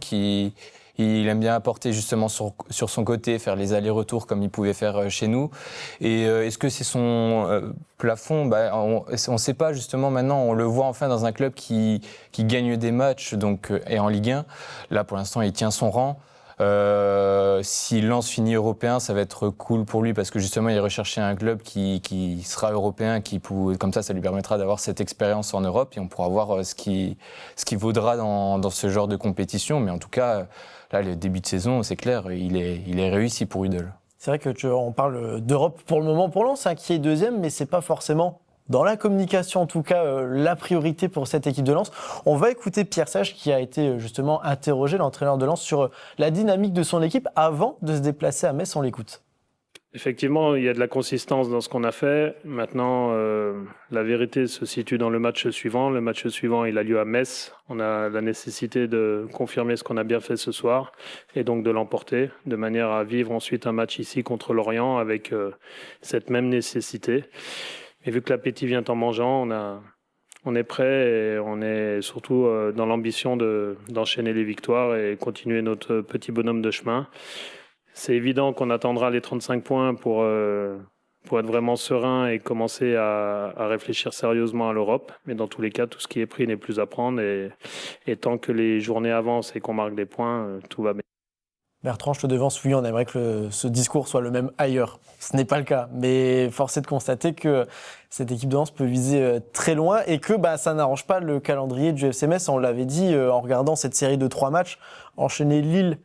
il aime bien apporter justement sur son côté, faire les allers-retours comme il pouvait faire chez nous. Et est-ce que c'est son plafond ? On ne sait pas justement maintenant. On le voit enfin dans un club qui gagne des matchs donc, et en Ligue 1. Là, pour l'instant, il tient son rang. Si Lens finit européen, ça va être cool pour lui parce que justement, il recherchait un club qui sera européen, comme ça lui permettra d'avoir cette expérience en Europe et on pourra voir ce qui vaudra dans ce genre de compétition. Mais en tout cas, là, le début de saison, c'est clair, il est réussi pour Udel. C'est vrai que on parle d'Europe pour le moment pour Lens, hein, qui est deuxième, mais c'est pas forcément, dans la communication en tout cas, la priorité pour cette équipe de Lens. On va écouter Pierre Sage qui a été justement interrogé, l'entraîneur de Lens, sur la dynamique de son équipe avant de se déplacer à Metz. On l'écoute. Effectivement, il y a de la consistance dans ce qu'on a fait. Maintenant, la vérité se situe dans le match suivant. Le match suivant, il a lieu à Metz. On a la nécessité de confirmer ce qu'on a bien fait ce soir et donc de l'emporter, de manière à vivre ensuite un match ici contre Lorient avec cette même nécessité. Et vu que l'appétit vient en mangeant, on est prêt et on est surtout dans l'ambition d'enchaîner les victoires et continuer notre petit bonhomme de chemin. C'est évident qu'on attendra les 35 points pour être vraiment serein et commencer à réfléchir sérieusement à l'Europe. Mais dans tous les cas, tout ce qui est pris n'est plus à prendre. Et tant que les journées avancent et qu'on marque des points, tout va bien. Bertrand, je te devance, oui, on aimerait que ce discours soit le même ailleurs. Ce n'est pas le cas, mais force est de constater que cette équipe de Lens peut viser très loin et que ça n'arrange pas le calendrier du FC Metz. On l'avait dit en regardant cette série de 3 matchs, enchaîner Lille,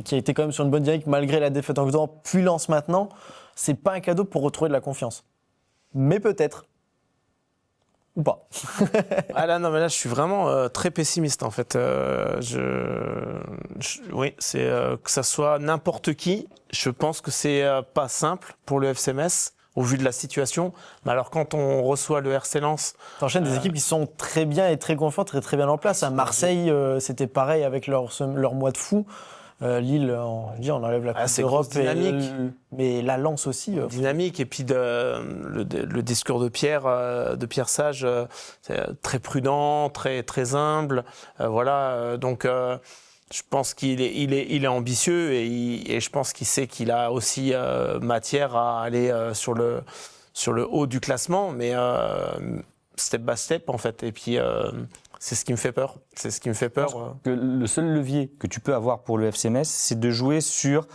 qui a été quand même sur une bonne dynamique malgré la défaite en Goudan, puis Lens maintenant, c'est pas un cadeau pour retrouver de la confiance. Mais peut-être. Ou pas. Non, mais là, je suis vraiment très pessimiste, en fait. Oui, c'est que ça soit n'importe qui. Je pense que c'est pas simple pour le FC Metz, au vu de la situation. Mais alors, quand on reçoit le RC Lens... T'enchaînes des équipes qui sont très bien et très confiantes, très, très bien en place. À Marseille, c'était pareil avec leur mois de fou. Lille, on enlève la Coupe d'Europe. Mais la Lens aussi. Dynamique. Et puis le discours de Pierre Sage, très prudent, très, très humble. Donc je pense qu'il est ambitieux et je pense qu'il sait qu'il a aussi matière à aller sur le haut du classement, mais step by step en fait. Et puis c'est ce qui me fait peur. Que le seul levier que tu peux avoir pour le FC Metz, c'est de jouer sur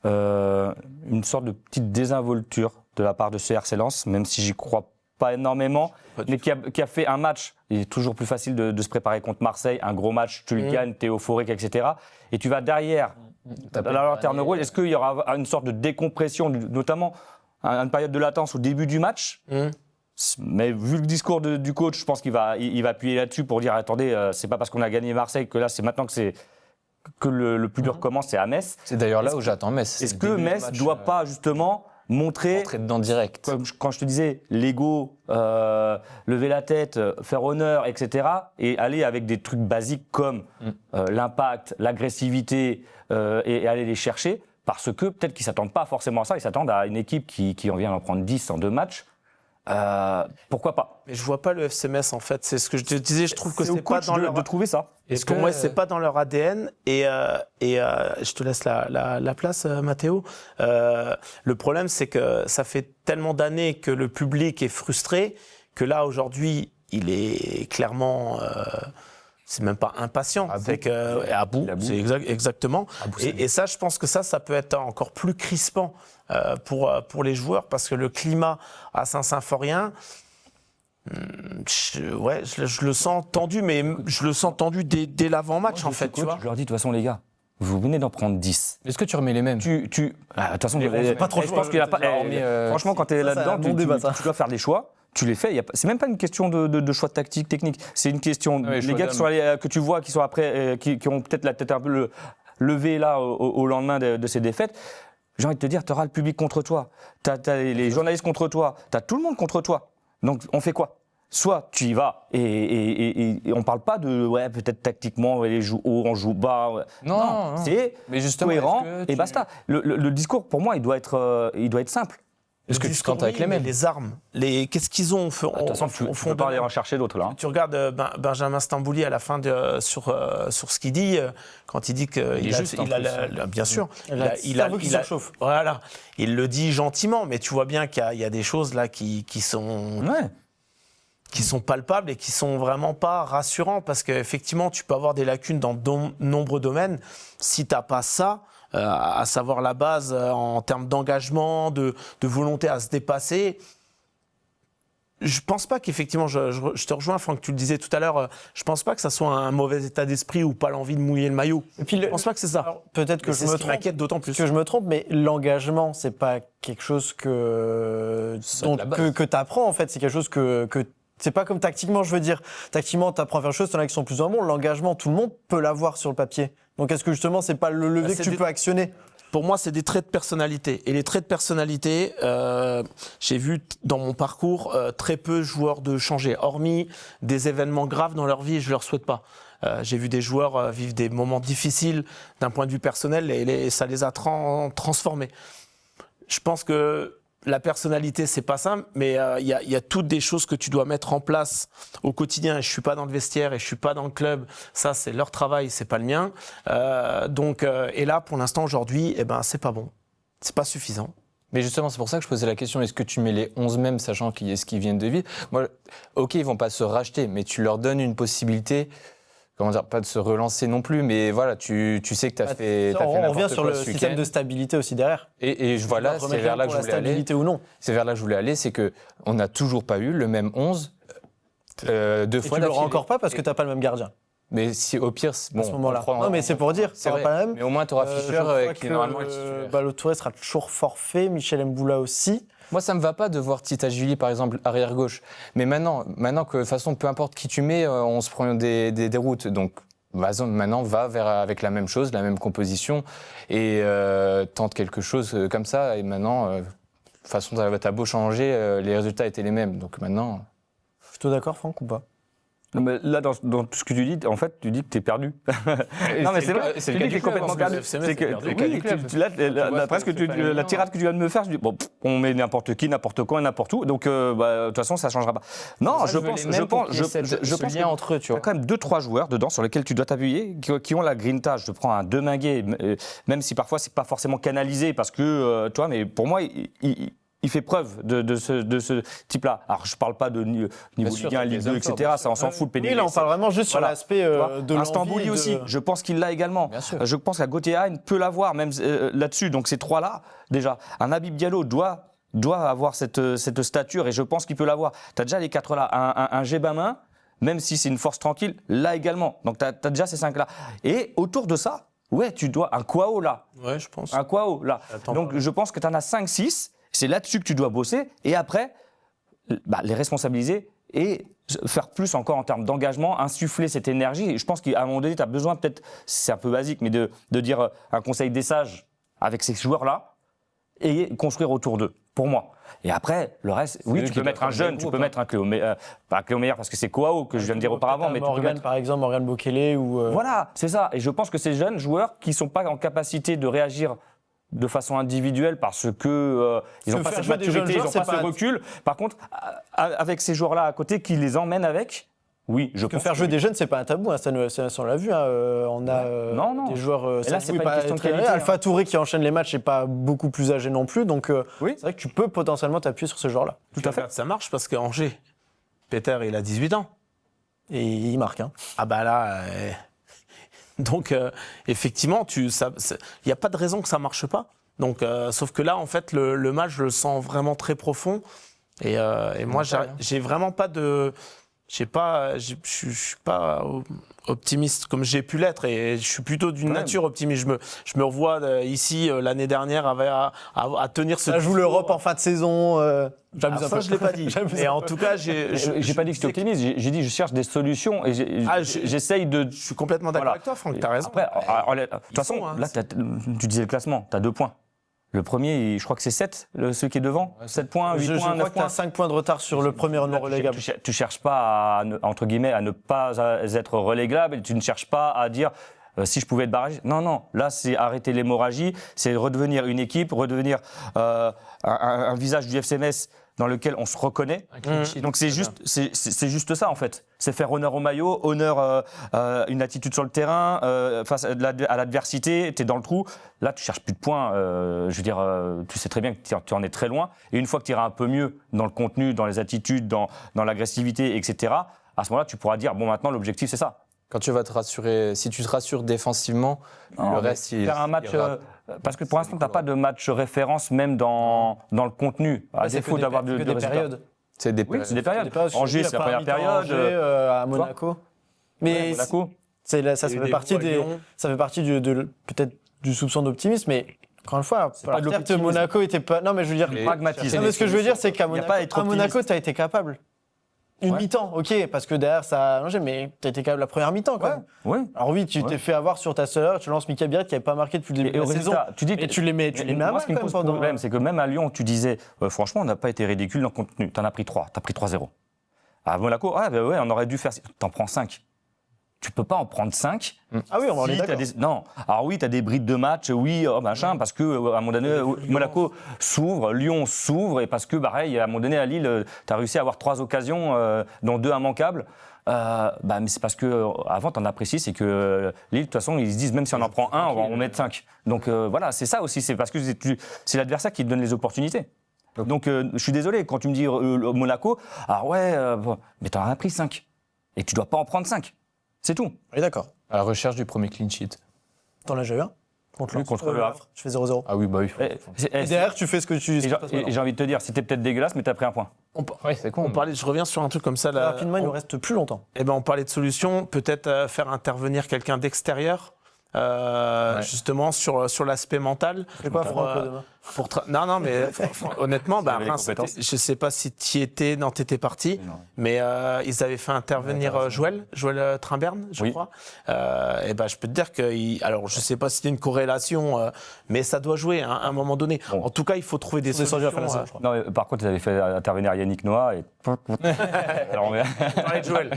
une sorte de petite désinvolture de la part de ce RC Lens, même si j'y crois pas énormément, mais qui a fait un match. Il est toujours plus facile de se préparer contre Marseille, un gros match, tu le gagnes, t'es euphorique, etc. Et tu vas derrière, dans la lanterne rouge. Est-ce qu'il y aura une sorte de décompression, notamment une période de latence au début du match Mais vu le discours du coach, je pense qu'il va appuyer là-dessus pour dire attendez, c'est pas parce qu'on a gagné Marseille que là, c'est maintenant que le plus dur commence, c'est à Metz. C'est d'ailleurs là où j'attends Metz. Est-ce que Metz ne doit pas justement montrer, entrer dedans direct, quand je te disais l'ego, lever la tête, faire honneur, etc., et aller avec des trucs basiques comme l'impact, l'agressivité et aller les chercher, parce que peut-être qu'ils ne s'attendent pas forcément à ça, ils s'attendent à une équipe qui en vient d'en prendre 10 en 2 matchs, pourquoi pas? Mais je vois pas le FC Metz en fait. C'est ce que je te disais. Je trouve que c'est pas dans leur de trouver ça. Pour moi, c'est pas dans leur ADN. Et je te laisse la place, Mathéo. Le problème, c'est que ça fait tellement d'années que le public est frustré que là, aujourd'hui, il est clairement. C'est même pas impatient. C'est à bout. C'est exactement. Et ça, je pense que ça peut être encore plus crispant pour les joueurs parce que le climat à Saint-Symphorien. Je le sens tendu, mais je le sens tendu dès l'avant-match, en fait. Tu vois. Je leur dis, de toute façon, les gars, vous venez d'en prendre 10. Est-ce que tu remets les mêmes? De toute façon, pas trop. Je pense qu'il y a pas. Franchement, quand tu es là-dedans, tu dois faire des choix. Tu les fais. C'est même pas une question de choix tactique, technique. C'est une question. Les gars que tu vois, qui sont après, qui ont peut-être la tête un peu levée là au lendemain de ces défaites. J'ai envie de te dire, tu auras le public contre toi, tu as les journalistes contre toi, tu as tout le monde contre toi. Donc, on fait quoi? Soit tu y vas et on parle pas de peut-être tactiquement on joue haut, on joue bas. Non. C'est cohérent et basta. Le discours pour moi il doit être simple. Est-ce que tu te comptes avec les mêmes? Les armes, qu'est-ce qu'ils ont fait? De toute façon, tu ne peux pas aller en chercher d'autres là. Tu regardes Benjamin Stambouli à la fin sur ce qu'il dit, quand il dit qu'il a bien sûr, il chauffe. Voilà, il le dit gentiment, mais tu vois bien qu'il y a des choses là qui sont. Ouais. Qui sont palpables et qui sont vraiment pas rassurants parce qu'effectivement tu peux avoir des lacunes dans de nombreux domaines si t'as pas ça, à savoir la base en termes d'engagement, de volonté à se dépasser. Je pense pas qu'effectivement, je te rejoins Franck, tu le disais tout à l'heure, je pense pas que ça soit un mauvais état d'esprit ou pas l'envie de mouiller le maillot. Et puis je pense pas que c'est ça. Alors, peut-être que je me trompe. M'inquiète d'autant plus. Que je me trompe, mais l'engagement, c'est pas quelque chose que tu apprends en fait, c'est quelque chose que c'est pas comme tactiquement, je veux dire. Tactiquement, tu apprends à faire des choses, t'en as qui sont plus ou moins bons. L'engagement, tout le monde peut l'avoir sur le papier. Donc est-ce que justement, c'est pas le levier que tu peux actionner? Pour moi, c'est des traits de personnalité. Et les traits de personnalité, j'ai vu dans mon parcours très peu de joueurs de changer. Hormis des événements graves dans leur vie, et je leur souhaite pas. J'ai vu des joueurs vivre des moments difficiles d'un point de vue personnel et ça les a transformés. Je pense que la personnalité, c'est pas simple, mais il y a toutes des choses que tu dois mettre en place au quotidien. Et je suis pas dans le vestiaire et je suis pas dans le club. Ça, c'est leur travail, c'est pas le mien. Et là, pour l'instant, aujourd'hui, c'est pas bon. C'est pas suffisant. Mais justement, c'est pour ça que je posais la question, est-ce que tu mets les 11 mêmes, sachant qu'ils viennent de vide? Moi, ok, ils vont pas se racheter, mais tu leur donnes une possibilité, comment dire, pas de se relancer non plus, mais voilà, tu sais que tu as fait on revient sur le système de stabilité aussi derrière. Et voilà, c'est vers là que je voulais aller. Ou non. C'est vers là que je voulais aller, c'est qu'on n'a toujours pas eu le même 11 deux fois. Et tu l'auras encore pas parce que tu n'as pas le même gardien. Mais si au pire, bon, à ce moment-là. Non, mais c'est pour dire, c'est pas la même. Mais au moins, tu auras Fischer qui normalement est titulaire. Ballo-Touré sera toujours forfait, Michel Mboula aussi. Moi, ça me va pas de voir Tita Julie, par exemple, arrière gauche. Mais maintenant que de toute façon, peu importe qui tu mets, on se prend des routes. Donc maintenant, va avec la même chose, la même composition, et tente quelque chose comme ça. Et maintenant, de toute façon, t'as beau changer, les résultats étaient les mêmes. Donc maintenant. Plutôt d'accord, Franck, ou pas? Non, mais là, dans tout ce que tu dis, en fait, tu dis que tu es perdu. Non, mais c'est vrai, tu dis que tu es complètement perdu. C'est que presque la tirade que tu viens de me faire, je dis, bon, on met n'importe qui, n'importe quoi, n'importe où, donc de toute façon, ça ne changera pas. Non, je pense qu'il y a entre eux, tu vois. quand même 2-3 joueurs dedans sur lesquels tu dois t'appuyer, qui ont la grinta. Je prends un Deminguet, même si parfois, c'est pas forcément canalisé, parce que, tu vois, mais pour moi, il fait preuve de ce type-là. Alors, je ne parle pas de niveau Ligue 1, Ligue 2, etc. Ça, on s'en fout, le pédigré. Oui, là, on parle vraiment juste sur l'aspect de l'envie. Stambouli aussi, je pense qu'il l'a également. Je pense qu'à Gauthier Hain peut l'avoir, même là-dessus. Donc, ces trois-là, déjà. Un Habib Diallo doit avoir cette stature, et je pense qu'il peut l'avoir. Tu as déjà les quatre-là. Un Gébamin, même si c'est une force tranquille, là également. Donc, tu as déjà ces cinq-là. Et autour de ça, ouais, tu dois un Kwao là. Ouais, je pense. Un Kwao là. Donc, je pense que tu en as 5-6. C'est là-dessus que tu dois bosser, et après, les responsabiliser et faire plus encore en termes d'engagement, insuffler cette énergie. Et je pense qu'à un moment donné, tu as besoin peut-être, c'est un peu basique, mais de dire un conseil des sages avec ces joueurs-là et construire autour d'eux, pour moi. Et après, le reste, oui, tu peux mettre un jeune, tu peux mettre un Cléo Meyer, pas Cléo Meyer parce que c'est Kwao que je viens de dire auparavant, mais Morgan, tu peux mettre... par exemple, Morgan Bokele ou... Voilà, c'est ça. Et je pense que ces jeunes joueurs qui ne sont pas en capacité de réagir de façon individuelle parce que ils n'ont pas cette maturité, ils n'ont pas ce recul. Par contre, avec ces joueurs-là à côté qui les emmènent avec, oui, je pense. Faire jouer des jeunes, c'est pas un tabou, hein, ça, on l'a vu. Hein, on a des joueurs. Là, c'est pas une question de qualité. Alpha Touré qui enchaîne les matchs n'est pas beaucoup plus âgé non plus, donc c'est vrai que tu peux potentiellement t'appuyer sur ce joueur-là. Tout à fait. Ça marche parce qu'Angers, Peter, il a 18 ans. Et il marque. Hein. Ah bah là. Donc, effectivement, il n'y a pas de raison que ça ne marche pas. Donc, sauf que là, en fait, le match, je le sens vraiment très profond. Et moi, j'ai vraiment pas de... Je suis pas optimiste comme j'ai pu l'être. Et je suis plutôt d'une nature optimiste. Je me revois ici, l'année dernière, à tenir ce... Ça joue l'Europe en fin de saison. J'abuse un peu. Je ne l'ai pas dit. Et en tout cas, j'ai pas dit que j'étais optimiste. J'ai dit que je cherche des solutions et j'essaye de. Je suis complètement d'accord avec toi, Franck. Tu as raison. Après, de toute façon, là, tu disais le classement. Tu as 2 points. Le premier, je crois que c'est 7, celui qui est devant. 7 points, 8 points, 9 points. Tu as 5 points de retard sur le premier non relégable. Tu ne cherches pas, entre guillemets, à ne pas être relégable. Et tu ne cherches pas à dire si je pouvais être barragé. Non. Là, c'est arrêter l'hémorragie. C'est redevenir une équipe, redevenir un visage du FC Metz dans lequel on se reconnaît. Donc c'est juste ça en fait. C'est faire honneur au maillot, honneur une attitude sur le terrain, face à l'adversité, tu es dans le trou. Là, tu cherches plus de points. Je veux dire, tu sais très bien que tu en es très loin. Et une fois que tu iras un peu mieux dans le contenu, dans les attitudes, dans l'agressivité, etc., à ce moment-là, tu pourras dire, bon, maintenant, l'objectif, c'est ça. Quand tu vas te rassurer, si tu te rassures défensivement, le reste, faire un match... parce que pour l'instant, tu n'as pas de match référence, même dans le contenu, à défaut d'avoir de périodes. C'est des périodes. Angers, c'est la première période. À Monaco. Mais Monaco. Ça fait partie peut-être du soupçon d'optimisme, mais encore une fois, certes, Monaco était pas... Non, mais je veux dire... Pragmatisme. Mais ce que je veux dire, c'est qu'à Monaco, tu as été capable. Une mi-temps, ok, parce que derrière ça a changé, mais tu as été capable la première mi-temps quand même. Ouais. Alors oui, tu t'es fait avoir sur ta seule heure, tu lances Mika Biarritz qui n'avait pas marqué depuis le début de la saison. Et tu les mets à mal. Ce qui me pose problème, c'est que même à Lyon, tu disais, franchement, on n'a pas été ridicule dans le contenu. Tu en as pris 3, tu as pris 3-0. À Monaco, on aurait dû faire. T'en prends 5. Tu peux pas en prendre 5. Ah oui, on est d'accord. Non. Alors oui, tu as des brides de match, machin, parce que à un moment donné, Monaco s'ouvre, Lyon s'ouvre, et parce que, pareil, à un moment donné, à Lille, tu as réussi à avoir 3 occasions, dont 2 immanquables. Mais c'est parce que avant, tu en apprécies, c'est que Lille, de toute façon, ils se disent, même si on en prend 1, on va en mettre 5. Donc voilà, c'est ça aussi, c'est parce que c'est l'adversaire qui te donne les opportunités. Donc je suis désolé, quand tu me dis Monaco, mais tu en as pris 5. Et tu dois pas en prendre 5. C'est tout. Oui, d'accord. À la recherche du premier clean sheet. T'en as déjà eu un contre le Havre. Je fais 0-0. Ah oui, bah oui. Et derrière, tu fais ce que tu... Et j'ai envie de te dire, c'était peut-être dégueulasse, mais t'as pris un point. C'est con. Je reviens sur un truc comme ça. Là, rapidement, il nous reste plus longtemps. On parlait de solutions, peut-être faire intervenir quelqu'un d'extérieur. Justement sur l'aspect mental. C'est quoi Franck demain Non, mais honnêtement, je sais pas si tu étais, non, t'étais parti, mais ils avaient fait intervenir Joël Trimberne, je crois. Je peux te dire que, alors je sais pas si c'était une corrélation, mais ça doit jouer à un moment donné. En tout cas, il faut trouver des solutions. Non, mais par contre, ils avaient fait intervenir Yannick Noah et. Alors, Joël,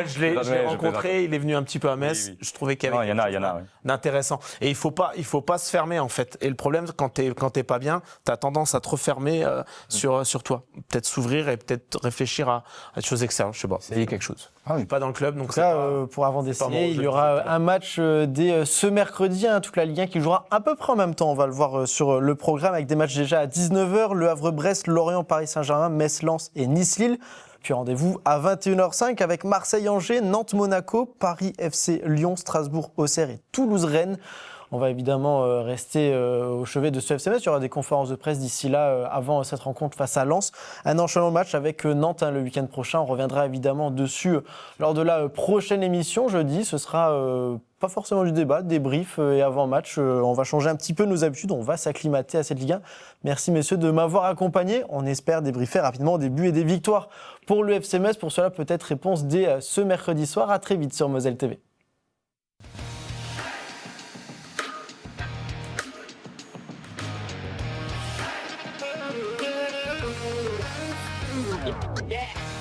je l'ai rencontré, il est venu un petit peu à Metz. Je trouvais qu'il y avait il y en a d'intéressant. Et il faut pas se fermer en fait. Et le problème, quand t'es pas bien, t'as tendance à te refermer sur toi. Peut-être s'ouvrir et peut-être réfléchir à des choses extérieures. Je sais pas. Essayer quelque chose. Je suis pas dans le club, donc ça. Pour avant d'essayer, il y aura un match dès ce mercredi, toute la Ligue 1 qui jouera à peu près en même temps. On va le voir sur le programme avec des matchs déjà à 19h. Le Havre-Brest, Lorient, Paris Saint-Germain, Metz-Lens et Nice-Lille. Puis rendez-vous à 21h05 avec Marseille-Angers, Nantes-Monaco, Paris FC, Lyon, Strasbourg, Auxerre et Toulouse-Rennes. On va évidemment rester au chevet de ce FC Metz. Il y aura des conférences de presse d'ici là, avant cette rencontre face à Lens. Un enchaînement match avec Nantes le week-end prochain. On reviendra évidemment dessus lors de la prochaine émission. Jeudi, ce sera pas forcément du débat, débrief et avant-match. On va changer un petit peu nos habitudes. On va s'acclimater à cette Ligue 1. Merci messieurs de m'avoir accompagné. On espère débriefer rapidement des buts et des victoires pour le FC Metz. Pour cela, peut-être réponse dès ce mercredi soir. À très vite sur Moselle TV. Yeah.